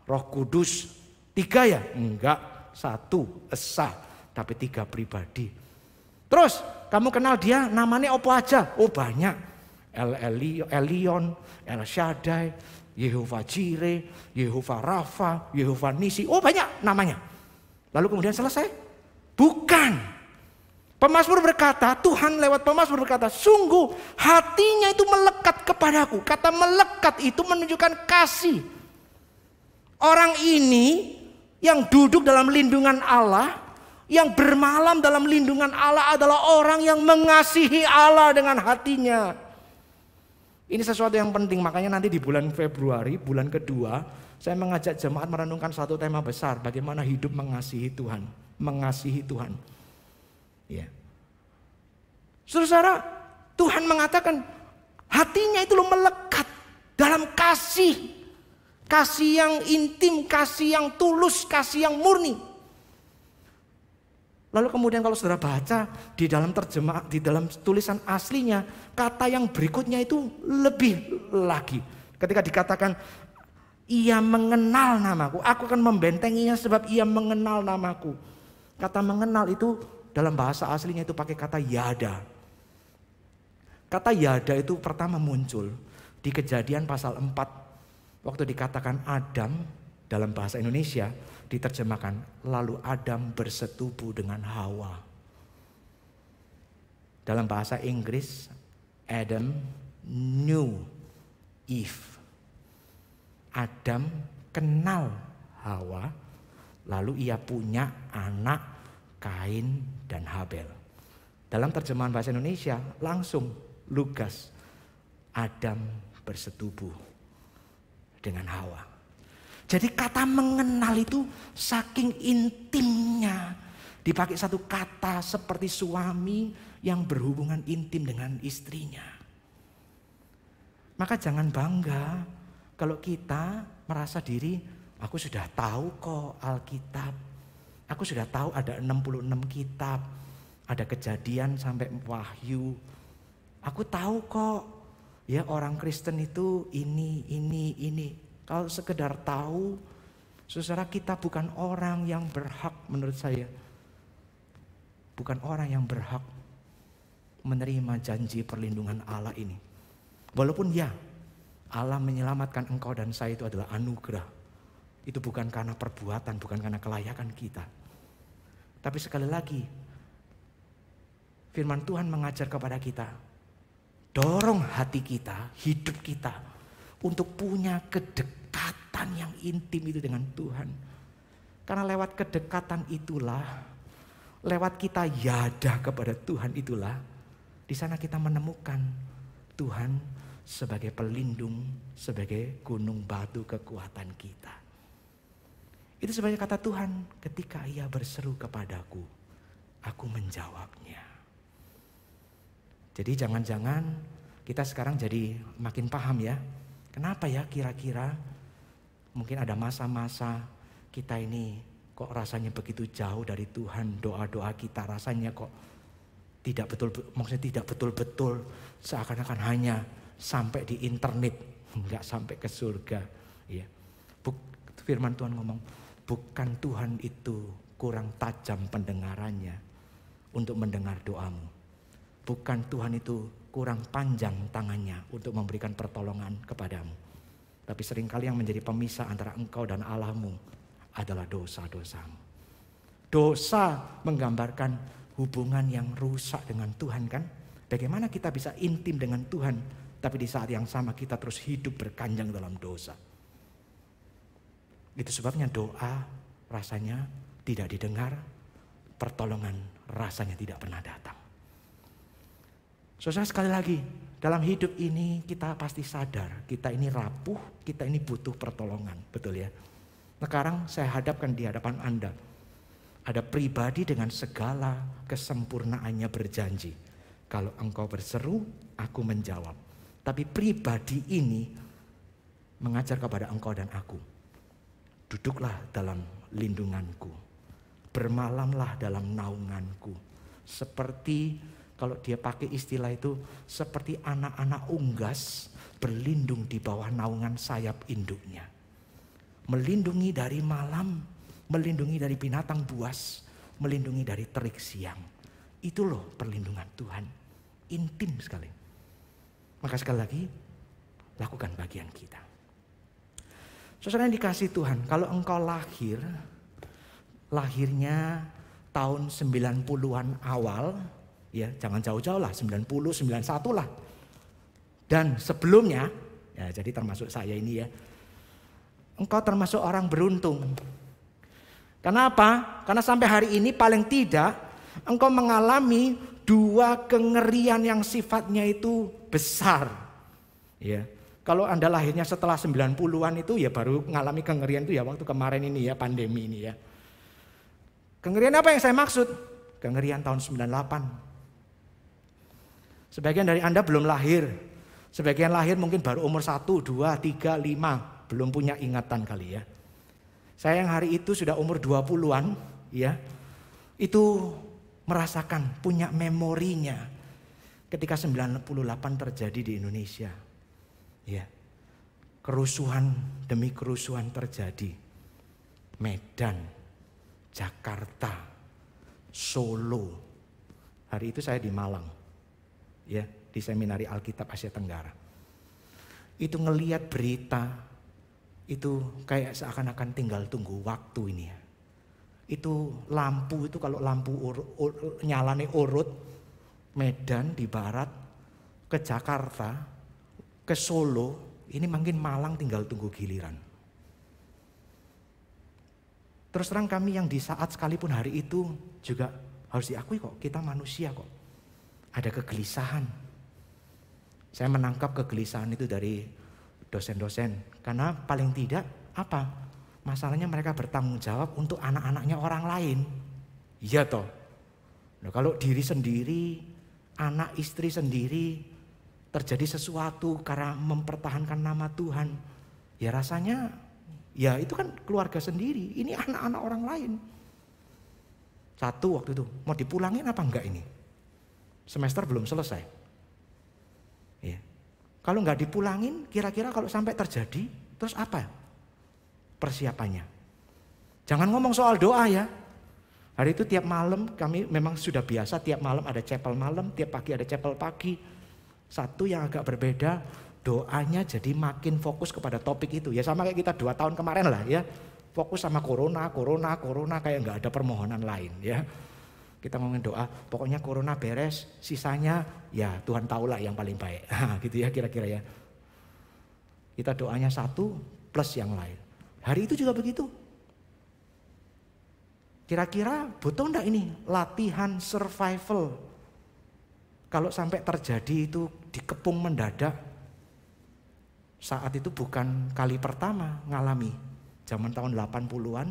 Roh Kudus. 3 ya? Enggak, 1 esa, tapi 3 pribadi. Terus kamu kenal dia namanya apa aja? Oh banyak. El Elyon, El Shaddai, Yehovah Jireh, Yehovah Rafa, Yehovah Nisi. Oh banyak namanya. Lalu kemudian selesai? Bukan. Pemazmur berkata, Tuhan lewat pemazmur berkata, sungguh hatinya itu melekat kepadaku. Kata melekat itu menunjukkan kasih. Orang ini yang duduk dalam lindungan Allah, yang bermalam dalam lindungan Allah adalah orang yang mengasihi Allah dengan hatinya. Ini sesuatu yang penting, makanya nanti di bulan Februari, bulan kedua, saya mengajak jemaat merenungkan satu tema besar, bagaimana hidup mengasihi Tuhan. Mengasihi Tuhan. Ya. Saudara, Tuhan mengatakan hatinya itu melekat dalam kasih. Kasih yang intim, kasih yang tulus, kasih yang murni. Lalu kemudian kalau saudara baca di dalam terjemah, di dalam tulisan aslinya, kata yang berikutnya itu lebih lagi. Ketika dikatakan, ia mengenal namaku, aku akan membentenginya sebab ia mengenal namaku. Kata mengenal itu dalam bahasa aslinya itu pakai kata yada. Kata yada itu pertama muncul di Kejadian pasal 4. Waktu dikatakan Adam dalam bahasa Indonesia diterjemahkan, lalu Adam bersetubuh dengan Hawa. Dalam bahasa Inggris, Adam knew Eve. Adam kenal Hawa, lalu ia punya anak Kain dan Habel. Dalam terjemahan bahasa Indonesia langsung lugas, Adam bersetubuh dengan Hawa. Jadi kata mengenal itu saking intimnya. Dipakai satu kata seperti suami yang berhubungan intim dengan istrinya. Maka jangan bangga kalau kita merasa diri, aku sudah tahu kok Alkitab. Aku sudah tahu ada 66 kitab. Ada Kejadian sampai Wahyu. Aku tahu kok ya orang Kristen itu ini. Kalau sekedar tahu, saudara, kita bukan orang yang berhak menurut saya. Bukan orang yang berhak menerima janji perlindungan Allah ini. Walaupun ya, Allah menyelamatkan engkau dan saya itu adalah anugerah. Itu bukan karena perbuatan, bukan karena kelayakan kita. Tapi sekali lagi, firman Tuhan mengajar kepada kita, dorong hati kita, hidup kita untuk punya kedekatan yang intim itu dengan Tuhan. Karena lewat kedekatan itulah, lewat kita yada kepada Tuhan itulah, di sana kita menemukan Tuhan sebagai pelindung, sebagai gunung batu kekuatan kita. Itu sebagai kata Tuhan, ketika ia berseru kepadaku, aku menjawabnya. Jadi jangan-jangan kita sekarang jadi makin paham ya. Kenapa ya kira-kira mungkin ada masa-masa kita ini kok rasanya begitu jauh dari Tuhan. Doa-doa kita rasanya kok tidak betul-betul seakan-akan hanya sampai di internet, enggak sampai ke surga. Ya. Firman Tuhan ngomong, bukan Tuhan itu kurang tajam pendengarannya untuk mendengar doamu. Bukan Tuhan itu kurang panjang tangannya untuk memberikan pertolongan kepadamu. Tapi seringkali yang menjadi pemisah antara engkau dan Allahmu adalah dosa-dosamu. Dosa menggambarkan hubungan yang rusak dengan Tuhan kan. Bagaimana kita bisa intim dengan Tuhan, tapi di saat yang sama kita terus hidup berkanjang dalam dosa. Itu sebabnya doa rasanya tidak didengar, pertolongan rasanya tidak pernah datang. Saudara, sekali lagi, dalam hidup ini kita pasti sadar, kita ini rapuh, kita ini butuh pertolongan, betul ya? Sekarang saya hadapkan di hadapan Anda, ada pribadi dengan segala kesempurnaannya berjanji, kalau engkau berseru, aku menjawab. Tapi pribadi ini mengajar kepada engkau dan aku, duduklah dalam lindunganku, bermalamlah dalam naunganku, seperti kalau dia pakai istilah itu seperti anak-anak unggas berlindung di bawah naungan sayap induknya. Melindungi dari malam, melindungi dari binatang buas, melindungi dari terik siang. Itu loh perlindungan Tuhan, intim sekali. Maka sekali lagi, lakukan bagian kita. Saudara yang dikasih Tuhan, kalau engkau lahirnya tahun 90-an awal, ya jangan jauh-jauh lah, 90, 91 lah. Dan sebelumnya, ya jadi termasuk saya ini ya, engkau termasuk orang beruntung. Kenapa? Karena sampai hari ini paling tidak engkau mengalami 2 kengerian yang sifatnya itu besar. Ya. Kalau Anda lahirnya setelah 90-an itu ya baru mengalami kengerian itu ya waktu kemarin ini ya, pandemi ini ya. Kengerian apa yang saya maksud? Kengerian tahun 98. Sebagian dari Anda belum lahir. Sebagian lahir mungkin baru umur 1, 2, 3, 5. Belum punya ingatan kali ya. Saya yang hari itu sudah umur 20-an ya. Itu merasakan, punya memorinya. Ketika 98 terjadi di Indonesia. Ya. Kerusuhan demi kerusuhan terjadi. Medan, Jakarta, Solo. Hari itu saya di Malang. Ya, di Seminari Alkitab Asia Tenggara. Itu ngelihat berita, itu kayak seakan-akan tinggal tunggu waktu ini ya. Itu lampu itu kalau lampu nyalane urut, Medan di barat, ke Jakarta, ke Solo, ini mungkin Malang tinggal tunggu giliran. Terus terang kami yang di saat sekalipun hari itu juga harus diakui kok, kita manusia kok. Ada kegelisahan. Saya menangkap kegelisahan itu dari dosen-dosen. Karena paling tidak apa? Masalahnya mereka bertanggung jawab untuk anak-anaknya orang lain. Iya toh. Nah, kalau diri sendiri, anak istri sendiri terjadi sesuatu karena mempertahankan nama Tuhan. Ya rasanya ya itu kan keluarga sendiri. Ini anak-anak orang lain. Satu waktu itu mau dipulangin apa enggak ini? Semester belum selesai. Ya. Kalau nggak dipulangin, kira-kira kalau sampai terjadi, terus apa persiapannya? Jangan ngomong soal doa ya. Hari itu tiap malam kami memang sudah biasa, tiap malam ada chapel malam, tiap pagi ada chapel pagi. Satu yang agak berbeda, doanya jadi makin fokus kepada topik itu. Ya sama kayak kita 2 tahun kemarin lah ya. Fokus sama corona kayak nggak ada permohonan lain ya. Kita ngomongin doa, pokoknya corona beres, sisanya ya Tuhan tahulah yang paling baik. Gitu ya kira-kira ya. Kita doanya 1 plus yang lain. Hari itu juga begitu. Kira-kira butuh enggak ini latihan survival Kalau sampai terjadi itu dikepung mendadak, saat itu bukan kali pertama ngalami. Zaman tahun 80-an,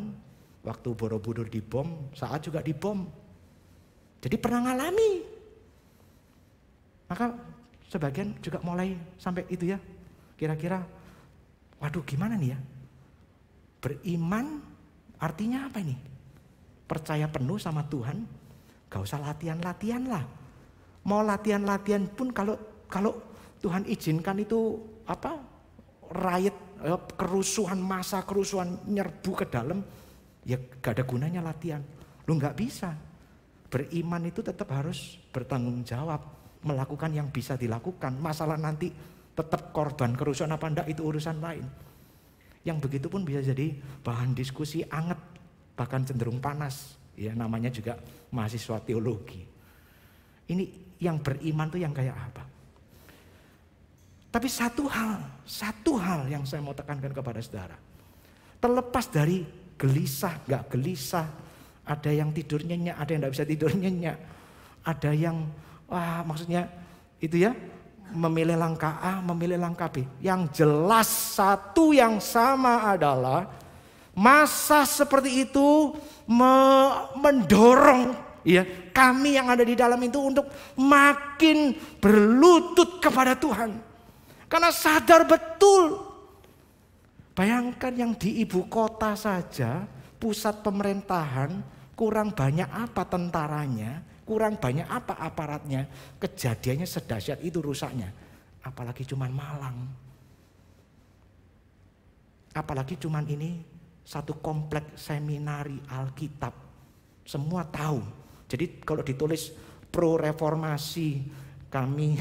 waktu Borobudur dibom, saat juga dibom. Jadi pernah ngalami. Maka sebagian juga mulai sampai itu ya. Kira-kira, waduh gimana nih ya? Beriman artinya apa ini? Percaya penuh sama Tuhan, gak usah latihan-latihan lah. Mau latihan-latihan pun kalau Tuhan izinkan itu riot, kerusuhan, masa kerusuhan nyerbu ke dalam, ya gak ada gunanya latihan. Lu gak bisa. Beriman itu tetap harus bertanggung jawab, melakukan yang bisa dilakukan. Masalah nanti tetap korban kerusuhan apa enggak itu urusan lain. Yang begitu pun bisa jadi bahan diskusi anget, bahkan cenderung panas. Ya namanya juga mahasiswa teologi. Ini yang beriman tuh yang kayak apa? Tapi satu hal yang saya mau tekankan kepada saudara. Terlepas dari gelisah, gak gelisah, ada yang tidur nyenyak, ada yang gak bisa tidur nyenyak, ada yang maksudnya itu ya, memilih langkah A, memilih langkah B. Yang jelas satu yang sama adalah masa seperti itu mendorong ya kami yang ada di dalam itu untuk makin berlutut kepada Tuhan. Karena sadar betul. Bayangkan yang di ibu kota saja, pusat pemerintahan, kurang banyak apa tentaranya, kurang banyak apa aparatnya, kejadiannya sedahsyat itu rusaknya. Apalagi cuman Malang. Apalagi cuman ini satu komplek seminari Alkitab. Semua tahu. Jadi kalau ditulis pro reformasi kami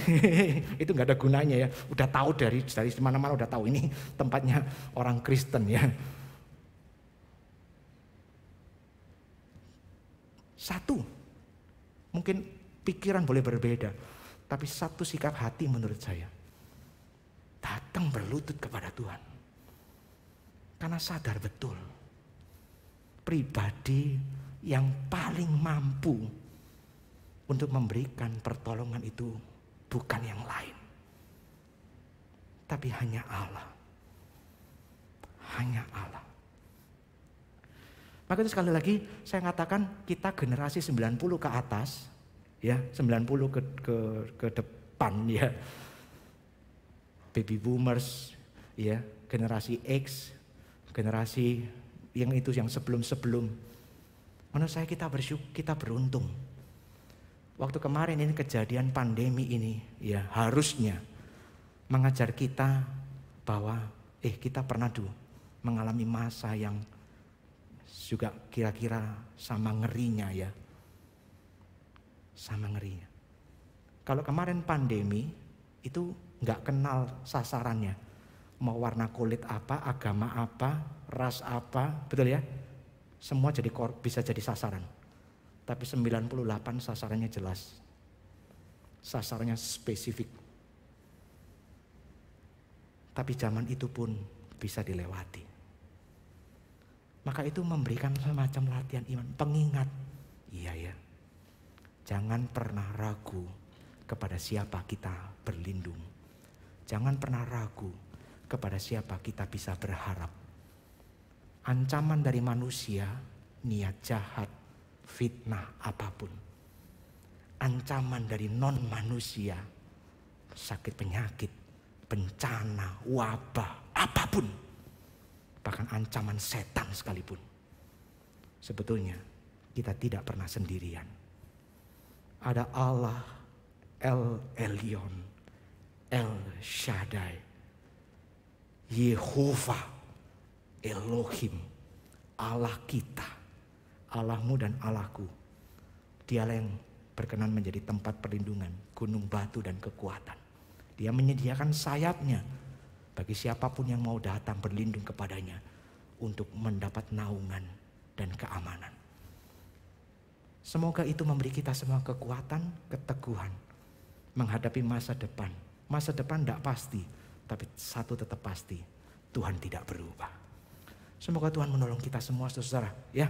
itu nggak ada gunanya ya. Udah tahu dari mana-mana udah tahu ini tempatnya orang Kristen ya. Satu, mungkin pikiran boleh berbeda, tapi satu sikap hati menurut saya. Datang berlutut kepada Tuhan. Karena sadar betul, pribadi yang paling mampu untuk memberikan pertolongan itu bukan yang lain. Tapi hanya Allah. Hanya Allah. Maka itu sekali lagi saya katakan kita generasi 90 ke atas. Ya 90 ke depan ya. Baby boomers ya, generasi X, generasi yang itu yang sebelum-sebelum. Menurut saya kita bersyukur, kita beruntung. Waktu kemarin ini kejadian pandemi ini ya harusnya mengajar kita bahwa kita pernah dulu mengalami masa yang juga kira-kira sama ngerinya ya. Sama ngerinya. Kalau kemarin pandemi itu nggak kenal sasarannya. Mau warna kulit apa, agama apa, ras apa, betul ya? Semua bisa jadi sasaran. Tapi 98 sasarannya jelas. Sasarannya spesifik. Tapi zaman itu pun bisa dilewati. Maka itu memberikan semacam latihan iman, pengingat. Iya ya. Jangan pernah ragu kepada siapa kita berlindung. Jangan pernah ragu kepada siapa kita bisa berharap. Ancaman dari manusia, niat jahat, fitnah apapun. Ancaman dari non manusia, sakit penyakit, bencana, wabah, apapun. Bahkan ancaman setan sekalipun. Sebetulnya kita tidak pernah sendirian. Ada Allah, El Elyon, El Shaddai, Yehovah, Elohim, Allah kita, Allahmu dan Allahku. Dialah yang berkenan menjadi tempat perlindungan, gunung batu dan kekuatan. Dia menyediakan sayapnya bagi siapapun yang mau datang berlindung kepadanya untuk mendapat naungan dan keamanan. Semoga itu memberi kita semua kekuatan, keteguhan menghadapi masa depan. Masa depan tidak pasti, tapi satu tetap pasti, Tuhan tidak berubah. Semoga Tuhan menolong kita semua saudara ya.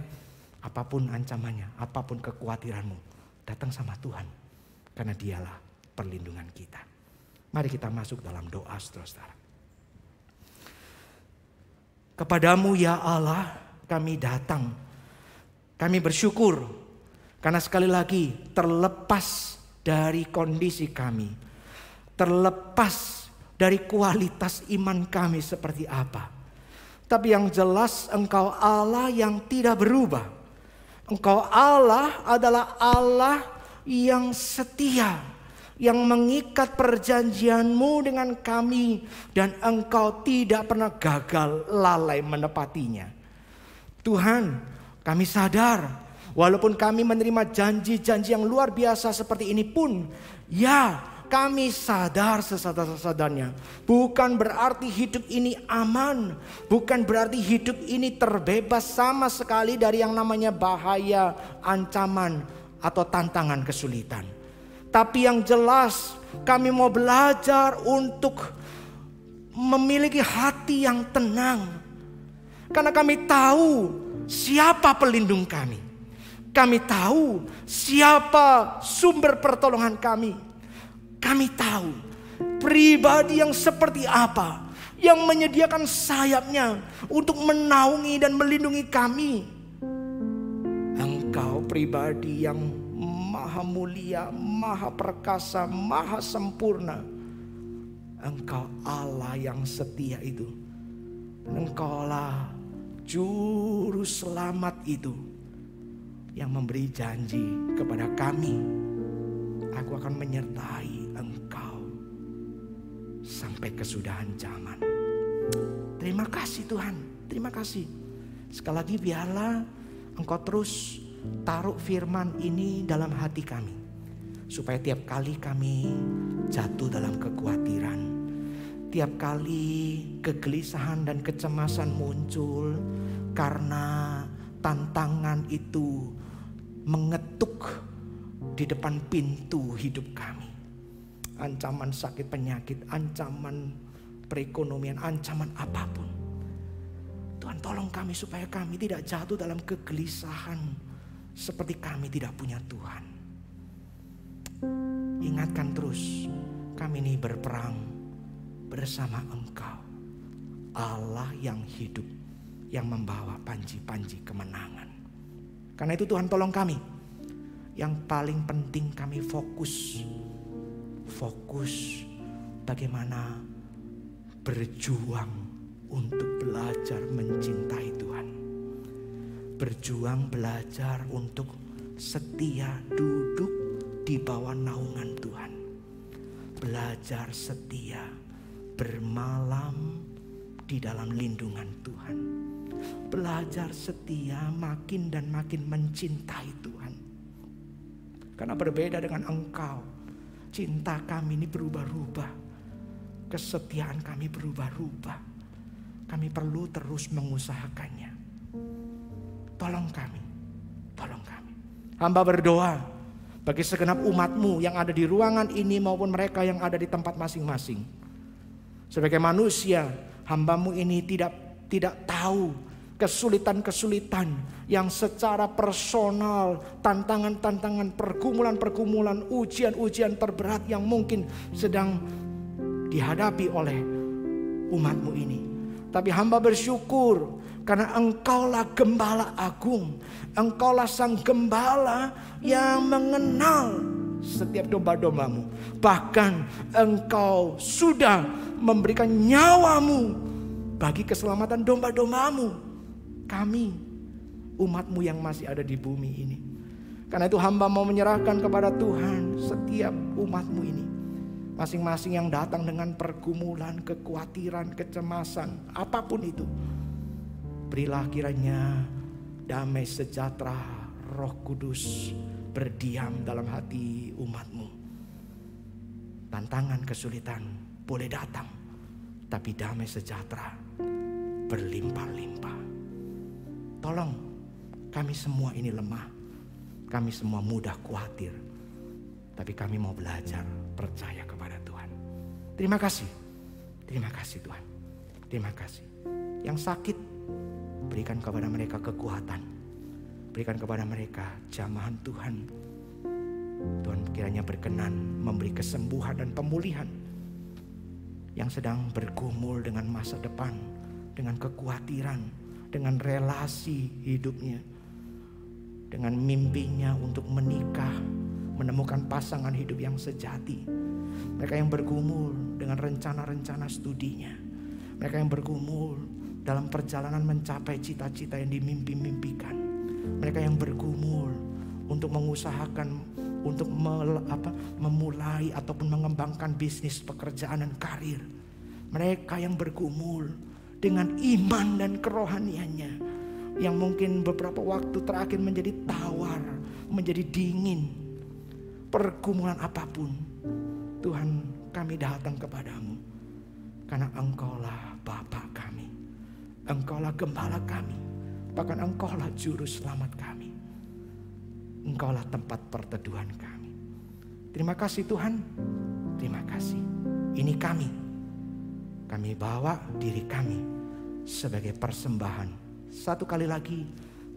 Apapun ancamannya, apapun kekhawatiranmu, datang sama Tuhan. Karena dialah perlindungan kita. Mari kita masuk dalam doa, saudara-saudara. Kepadamu ya Allah kami datang. Kami bersyukur karena sekali lagi terlepas dari kondisi kami. Terlepas dari kualitas iman kami seperti apa. Tapi yang jelas Engkau Allah yang tidak berubah. Engkau Allah adalah Allah yang setia. Yang mengikat perjanjian-Mu dengan kami. Dan Engkau tidak pernah gagal lalai menepatinya. Tuhan, kami sadar. Walaupun kami menerima janji-janji yang luar biasa seperti ini pun. Ya, kami sadar sesadar-sadarnya. Bukan berarti hidup ini aman. Bukan berarti hidup ini terbebas sama sekali dari yang namanya bahaya, ancaman, atau tantangan kesulitan. Tapi yang jelas kami mau belajar untuk memiliki hati yang tenang. Karena kami tahu siapa pelindung kami. Kami tahu siapa sumber pertolongan kami. Kami tahu pribadi yang seperti apa yang menyediakan sayapnya untuk menaungi dan melindungi kami. Engkau pribadi yang maha mulia, maha perkasa, maha sempurna. Engkau Allah yang setia itu. Engkaulah juru selamat itu yang memberi janji kepada kami. Aku akan menyertai engkau sampai kesudahan zaman. Terima kasih Tuhan, terima kasih. Sekali lagi biarlah Engkau terus taruh firman ini dalam hati kami. Supaya tiap kali kami jatuh dalam kekhawatiran, tiap kali kegelisahan dan kecemasan muncul karena tantangan itu mengetuk di depan pintu hidup kami. Ancaman sakit penyakit, ancaman perekonomian, ancaman apapun. Tuhan tolong kami supaya kami tidak jatuh dalam kegelisahan seperti kami tidak punya Tuhan. Ingatkan terus, kami ini berperang bersama Engkau, Allah yang hidup, yang membawa panji-panji kemenangan. Karena itu Tuhan tolong kami. Yang paling penting kami fokus bagaimana berjuang untuk belajar mencintai Tuhan. Berjuang belajar untuk setia duduk di bawah naungan Tuhan. Belajar setia bermalam di dalam lindungan Tuhan. Belajar setia makin dan makin mencintai Tuhan. Karena berbeda dengan Engkau, cinta kami ini berubah-ubah. Kesetiaan kami berubah-ubah. Kami perlu terus mengusahakannya. Tolong kami, tolong kami. Hamba berdoa bagi segenap umat-Mu yang ada di ruangan ini maupun mereka yang ada di tempat masing-masing. Sebagai manusia, hamba-Mu ini tidak tahu kesulitan-kesulitan yang secara personal, tantangan-tantangan, pergumulan-pergumulan, ujian-ujian terberat yang mungkin sedang dihadapi oleh umat-Mu ini. Tapi hamba bersyukur karena Engkaulah gembala agung. Engkaulah sang gembala yang mengenal setiap domba-domba-Mu. Bahkan Engkau sudah memberikan nyawa-Mu bagi keselamatan domba-domba-Mu. Kami umat-Mu yang masih ada di bumi ini. Karena itu hamba mau menyerahkan kepada Tuhan setiap umat-Mu ini. Masing-masing yang datang dengan pergumulan, kekhawatiran, kecemasan, apapun itu. Berilah kiranya damai sejahtera Roh Kudus berdiam dalam hati umat-Mu. Tantangan, kesulitan boleh datang, tapi damai sejahtera berlimpah-limpah. Tolong, kami semua ini lemah. Kami semua mudah khawatir. Tapi kami mau belajar percaya kepada Tuhan. Terima kasih. Terima kasih Tuhan. Terima kasih. Yang sakit, berikan kepada mereka kekuatan. Berikan kepada mereka jamahan Tuhan. Tuhan kiranya berkenan memberi kesembuhan dan pemulihan yang sedang bergumul dengan masa depan, dengan kekhawatiran, dengan relasi hidupnya, dengan mimpinya untuk menikah, menemukan pasangan hidup yang sejati. Mereka yang bergumul dengan rencana-rencana studinya, mereka yang bergumul dalam perjalanan mencapai cita-cita yang dimimpi-mimpikan, mereka yang bergumul untuk mengusahakan, untuk memulai ataupun mengembangkan bisnis, pekerjaan dan karir. Mereka yang bergumul dengan iman dan kerohaniannya yang mungkin beberapa waktu terakhir menjadi tawar, menjadi dingin. Pergumulan apapun, Tuhan, kami datang kepadamu karena Engkaulah Bapa kami, Engkaulah Gembala kami, bahkan Engkaulah Juru Selamat kami. Engkaulah tempat perteduhan kami. Terima kasih Tuhan, terima kasih. Ini kami bawa diri kami sebagai persembahan. Satu kali lagi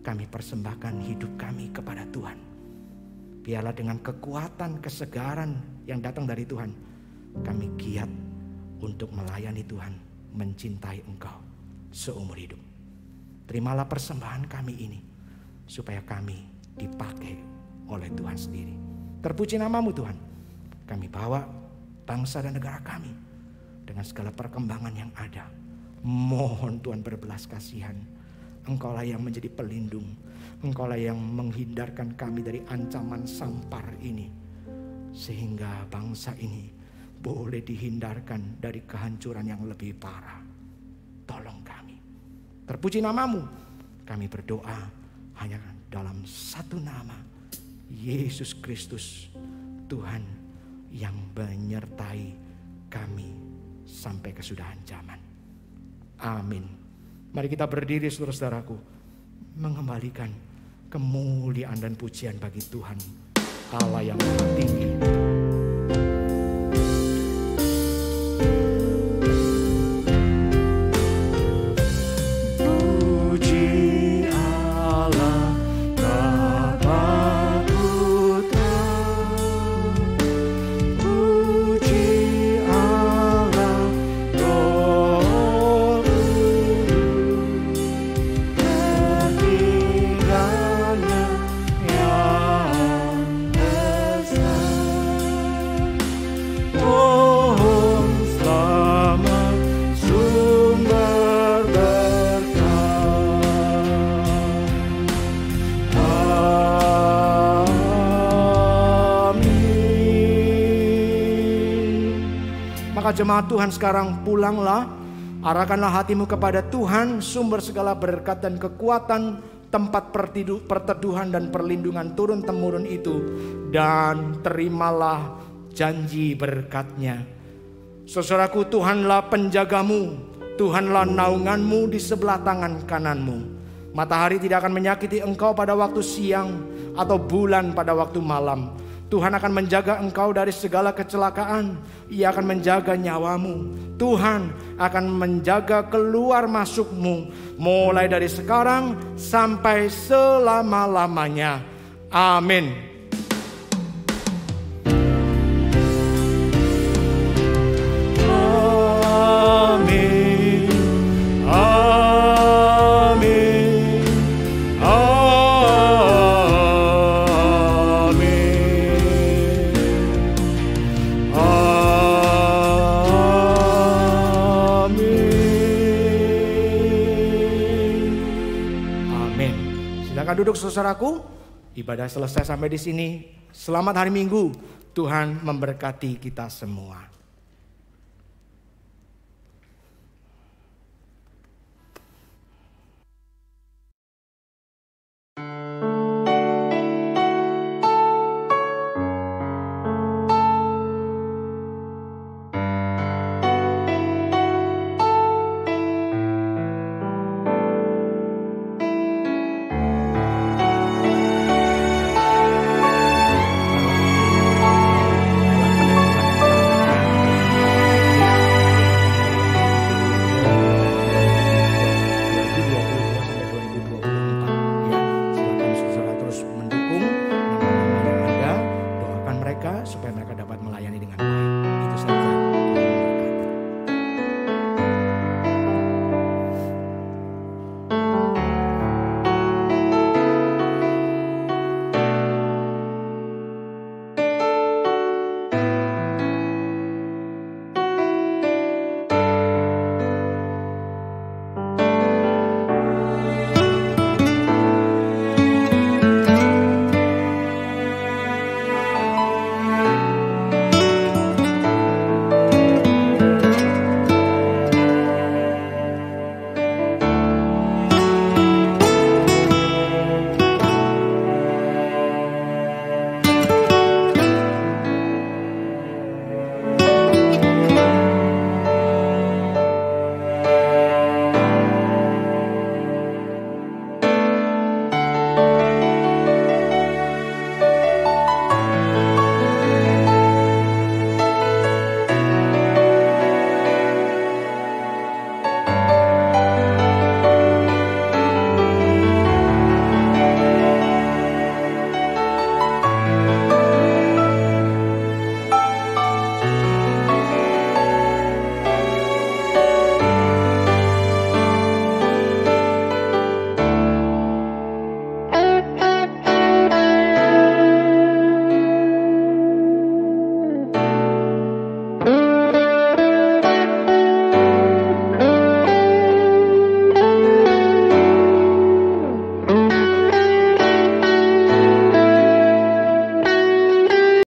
kami persembahkan hidup kami kepada Tuhan. Biarlah dengan kekuatan, kesegaran yang datang dari Tuhan, kami giat untuk melayani Tuhan, mencintai Engkau seumur hidup. Terimalah persembahan kami ini, supaya kami dipakai oleh Tuhan sendiri. Terpuji namamu Tuhan. Kami bawa bangsa dan negara kami dengan segala perkembangan yang ada. Mohon Tuhan berbelas kasihan. Engkaulah yang menjadi pelindung. Engkaulah yang menghindarkan kami dari ancaman sampar ini, sehingga bangsa ini boleh dihindarkan dari kehancuran yang lebih parah. Tolong kami. Terpuji namamu. Kami berdoa hanya dalam satu nama, Yesus Kristus, Tuhan yang menyertai kami sampai kesudahan zaman. Amin. Mari kita berdiri saudara-saudaraku, mengembalikan kemuliaan dan pujian bagi Tuhan Allah yang Maha Tinggi. Jemaat Tuhan sekarang pulanglah, arahkanlah hatimu kepada Tuhan, sumber segala berkat dan kekuatan, tempat perteduhan dan perlindungan turun-temurun itu, dan terimalah janji berkat-Nya. Saudaraku, Tuhanlah penjagamu, Tuhanlah naunganmu di sebelah tangan kananmu. Matahari tidak akan menyakiti engkau pada waktu siang, atau bulan pada waktu malam. Tuhan akan menjaga engkau dari segala kecelakaan. Ia akan menjaga nyawamu. Tuhan akan menjaga keluar masukmu, mulai dari sekarang sampai selama-lamanya. Amin. Duduk saudaraku, ibadah selesai sampai di sini. Selamat hari Minggu, Tuhan memberkati kita semua.